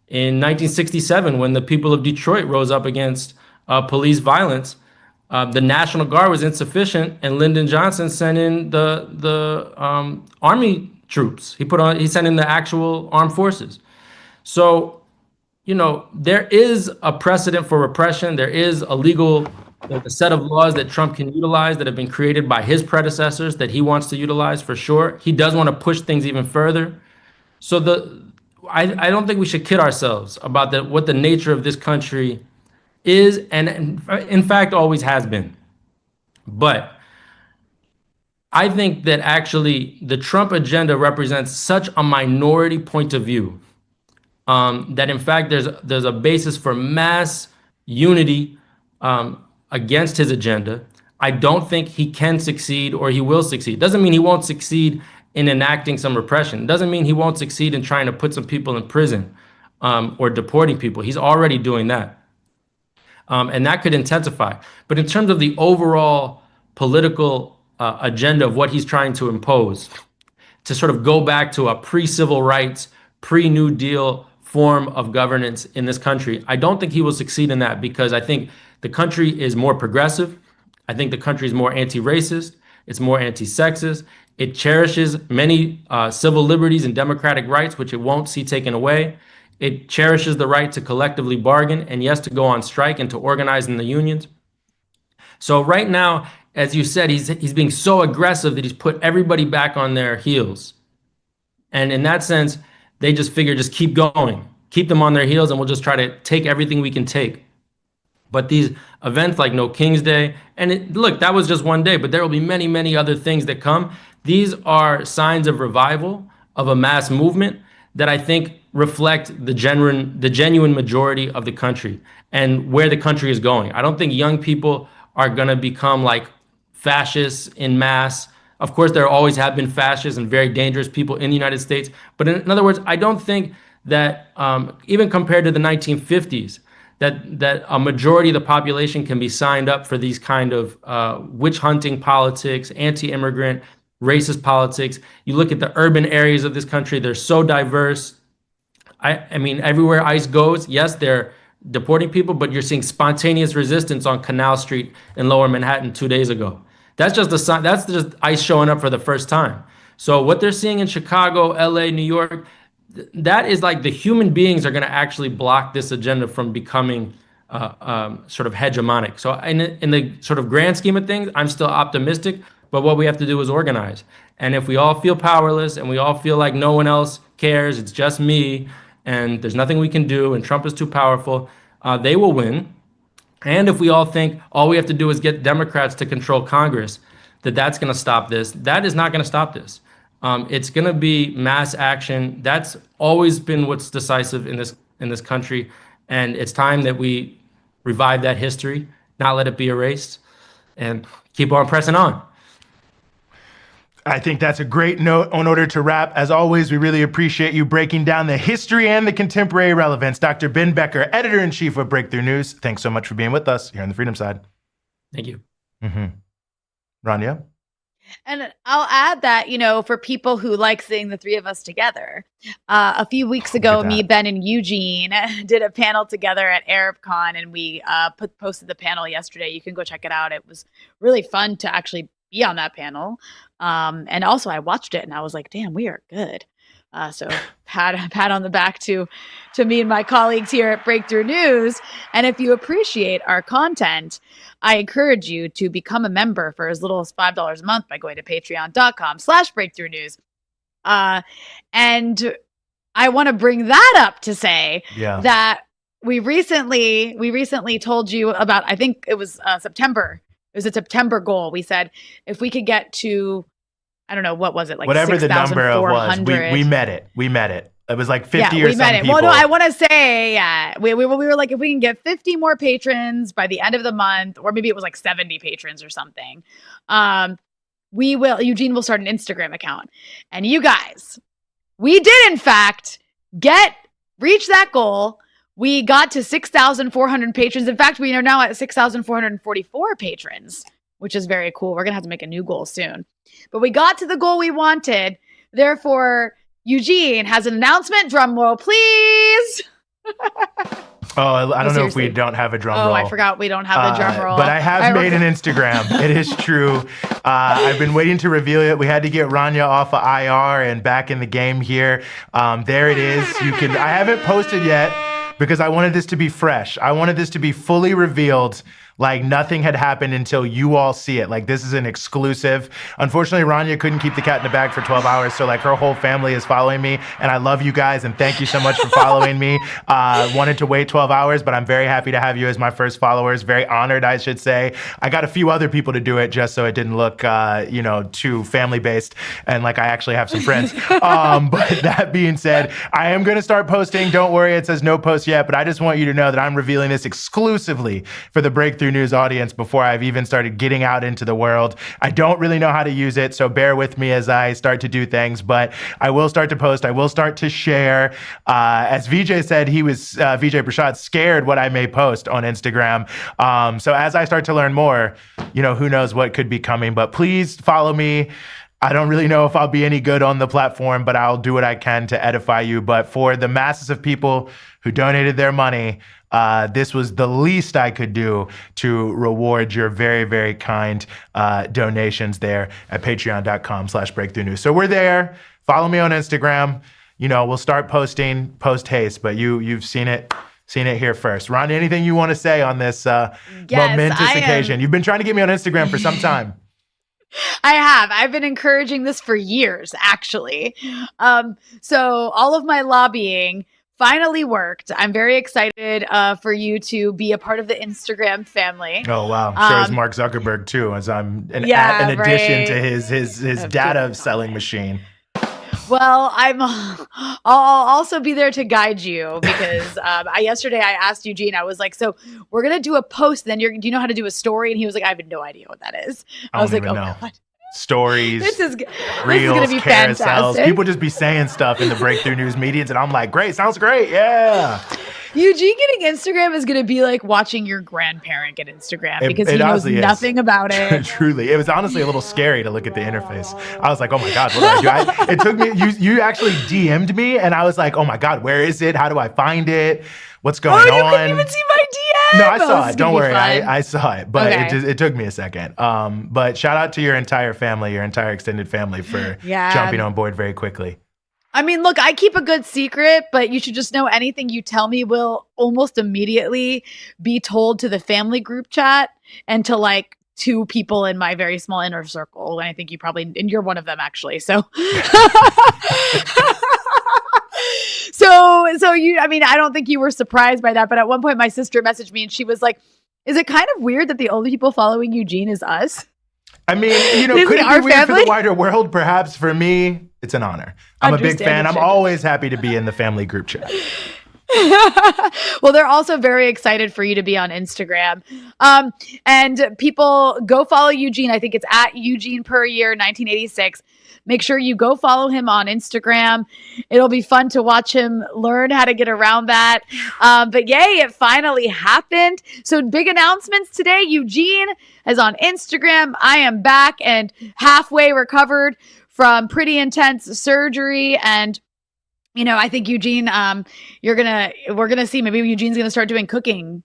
Speaker 7: In 1967, when the people of Detroit rose up against police violence, the National Guard was insufficient, and Lyndon Johnson sent in the army troops. He sent in the actual armed forces. So, there is a precedent for repression. There is a set of laws that Trump can utilize that have been created by his predecessors that he wants to utilize for sure. He does want to push things even further. So I don't think we should kid ourselves about what the nature of this country is, and in fact always has been. But I think that actually the Trump agenda represents such a minority point of view that in fact there's a basis for mass unity against his agenda. I don't think he can succeed or he will succeed. Doesn't mean he won't succeed in enacting some repression. Doesn't mean he won't succeed in trying to put some people in prison or deporting people. He's already doing that. And that could intensify. But in terms of the overall political agenda of what he's trying to impose, to sort of go back to a pre-civil rights, pre-New Deal form of governance in this country, I don't think he will succeed in that, because I think the country is more progressive. I think the country is more anti-racist. It's more anti-sexist. It cherishes many civil liberties and democratic rights, which it won't see taken away. It cherishes the right to collectively bargain and, yes, to go on strike and to organize in the unions. So right now, as you said, he's being so aggressive that he's put everybody back on their heels. And in that sense, they just figure, just keep going, keep them on their heels, and we'll just try to take everything we can take. But these events like No King's Day, and look, that was just one day, but there will be many, many other things that come. These are signs of revival, of a mass movement that I think reflect the genuine majority of the country and where the country is going. I don't think young people are going to become like fascists in mass Of course, there always have been fascists and very dangerous people in the United States. But in other words, I don't think that even compared to the 1950s, that a majority of the population can be signed up for these kind of witch hunting politics, anti-immigrant, racist politics. You look at the urban areas of this country, they're so diverse. I mean, everywhere ICE goes, yes, they're deporting people, but you're seeing spontaneous resistance on Canal Street in Lower Manhattan 2 days ago. That's just a sign. That's just ICE showing up for the first time. So what they're seeing in Chicago, LA, New York, that is like the human beings are going to actually block this agenda from becoming sort of hegemonic. So in the sort of grand scheme of things, I'm still optimistic, but what we have to do is organize. And if we all feel powerless and we all feel like no one else cares, it's just me, and there's nothing we can do, and Trump is too powerful, they will win. And if we all think all we have to do is get Democrats to control Congress, that's going to stop this, that is not going to stop this. It's going to be mass action. That's always been what's decisive in this country, and it's time that we revive that history, not let it be erased, and keep on pressing on.
Speaker 1: I think that's a great note in order to wrap. As always, we really appreciate you breaking down the history and the contemporary relevance. Dr. Ben Becker, editor-in-chief of Breakthrough News, thanks so much for being with us here on the Freedom Side.
Speaker 7: Thank you.
Speaker 1: Rania?
Speaker 2: And I'll add that, for people who like seeing the three of us together, a few weeks ago, me, Ben, and Eugene did a panel together at ArabCon, and we posted the panel yesterday. You can go check it out. It was really fun to actually be on that panel. And also I watched it and I was like, damn, we are good. So pat on the back to me and my colleagues here at Breakthrough News. And if you appreciate our content, I encourage you to become a member for as little as $5 a month by going to patreon.com/breakthrough news. And I want to bring that up to say that we recently told you about, I think it was September. It was a September goal. We said if we could get to, I don't know, what was it? Like
Speaker 1: whatever the number was, we met it. We met it. It was like 50 or some people.
Speaker 2: Well, no, I want to say, we were like, if we can get 50 more patrons by the end of the month, or maybe it was like 70 patrons or something, Eugene will start an Instagram account. And you guys, we did in fact reach that goal. We got to 6,400 patrons. In fact, we are now at 6,444 patrons, which is very cool. We're going to have to make a new goal soon. But we got to the goal we wanted. Therefore, Eugene has an announcement. Drum roll, please.
Speaker 1: I don't know if we don't have a drum roll.
Speaker 2: Oh, I forgot we don't have a drum roll.
Speaker 1: But I have made an Instagram. It is true. I've been waiting to reveal it. We had to get Rania off of IR and back in the game here. There it is. I haven't posted yet, because I wanted this to be fresh. I wanted this to be fully revealed, like nothing had happened until you all see it. Like this is an exclusive. Unfortunately, Rania couldn't keep the cat in the bag for 12 hours. So like her whole family is following me, and I love you guys. And thank you so much for following me. Wanted to wait 12 hours, but I'm very happy to have you as my first followers. Very honored, I should say. I got a few other people to do it just so it didn't look, too family based. And like, I actually have some friends. But that being said, I am going to start posting. Don't worry. It says no post yet, but I just want you to know that I'm revealing this exclusively for the Breakthrough News audience before I've even started getting out into the world. I don't really know how to use it, so bear with me as I start to do things, but I will start to post. I will start to share. As VJ said, he was, VJ Prashad, scared what I may post on Instagram. So as I start to learn more, who knows what could be coming, but please follow me. I don't really know if I'll be any good on the platform, but I'll do what I can to edify you. But for the masses of people who donated their money, this was the least I could do to reward your very, very kind donations there at patreon.com/breakthrough news. So we're there. Follow me on Instagram. We'll start posting post haste, but you've seen it here first. Rania, anything you want to say on this momentous occasion? You've been trying to get me on Instagram for some time.
Speaker 2: I have. I've been encouraging this for years, actually. So all of my lobbying finally worked. I'm very excited for you to be a part of the Instagram family.
Speaker 1: Oh, wow. So is Mark Zuckerberg, too, as I'm an addition to his data selling machine.
Speaker 2: Well, I'll also be there to guide you, because yesterday I asked Eugene, I was like, so we're going to do a post, then do you know how to do a story? And he was like, I have no idea what that is. I was like, oh, God.
Speaker 1: stories,
Speaker 2: This is
Speaker 1: reels,
Speaker 2: going to be
Speaker 1: carousels.
Speaker 2: fantastic.
Speaker 1: People just be saying stuff in the breakthrough news medians, and I'm like, great, sounds great, yeah.
Speaker 2: Eugene getting Instagram is going to be like watching your grandparent get Instagram because he knows
Speaker 1: honestly is.
Speaker 2: nothing about it.
Speaker 1: Truly, it was honestly a little scary to look at the interface. I was like, oh my God, what do I do? It took me, you actually DM'd me, and I was like, oh my God, where is it? How do I find it? What's going on?
Speaker 2: You couldn't even see my DM.
Speaker 1: No, I saw it. Don't worry. I saw it, but
Speaker 2: Okay.
Speaker 1: it took me a second. But shout out to your entire family, your entire extended family for jumping on board very quickly.
Speaker 2: I mean, look, I keep a good secret, but you should just know anything you tell me will almost immediately be told to the family group chat and to like 2 people in my very small inner circle. And I think and you're one of them actually. So, I don't think you were surprised by that. But at one point my sister messaged me and she was like, is it kind of weird that the only people following Eugene is us?
Speaker 1: I mean, could it be weird for the wider world? Perhaps. For me, it's an honor. I'm a big fan. I'm always happy to be in the family group chat.
Speaker 2: Well, they're also very excited for you to be on Instagram. And people go follow Eugene. I think it's at Eugene Puryear 1986. Make sure you go follow him on Instagram. It'll be fun to watch him learn how to get around that. But yay, it finally happened. So big announcements today. Eugene is on Instagram. I am back and halfway recovered from pretty intense surgery. And, I think Eugene, we're going to see, maybe Eugene's going to start doing cooking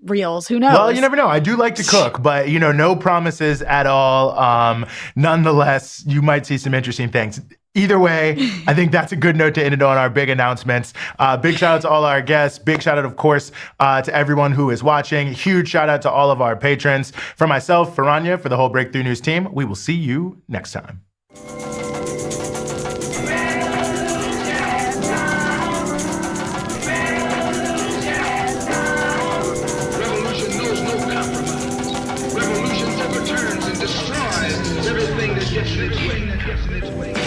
Speaker 2: reels. Who knows?
Speaker 1: Well, you never know. I do like to cook, but no promises at all. Nonetheless, you might see some interesting things. Either way, I think that's a good note to end it on our big announcements. Big shout out to all our guests. Big shout out, of course, to everyone who is watching. Huge shout out to all of our patrons. For myself, for Rania, for the whole Breakthrough News team, we will see you next time.
Speaker 8: Revolution knows no compromise. Revolution overturns and destroys everything that gets in its way.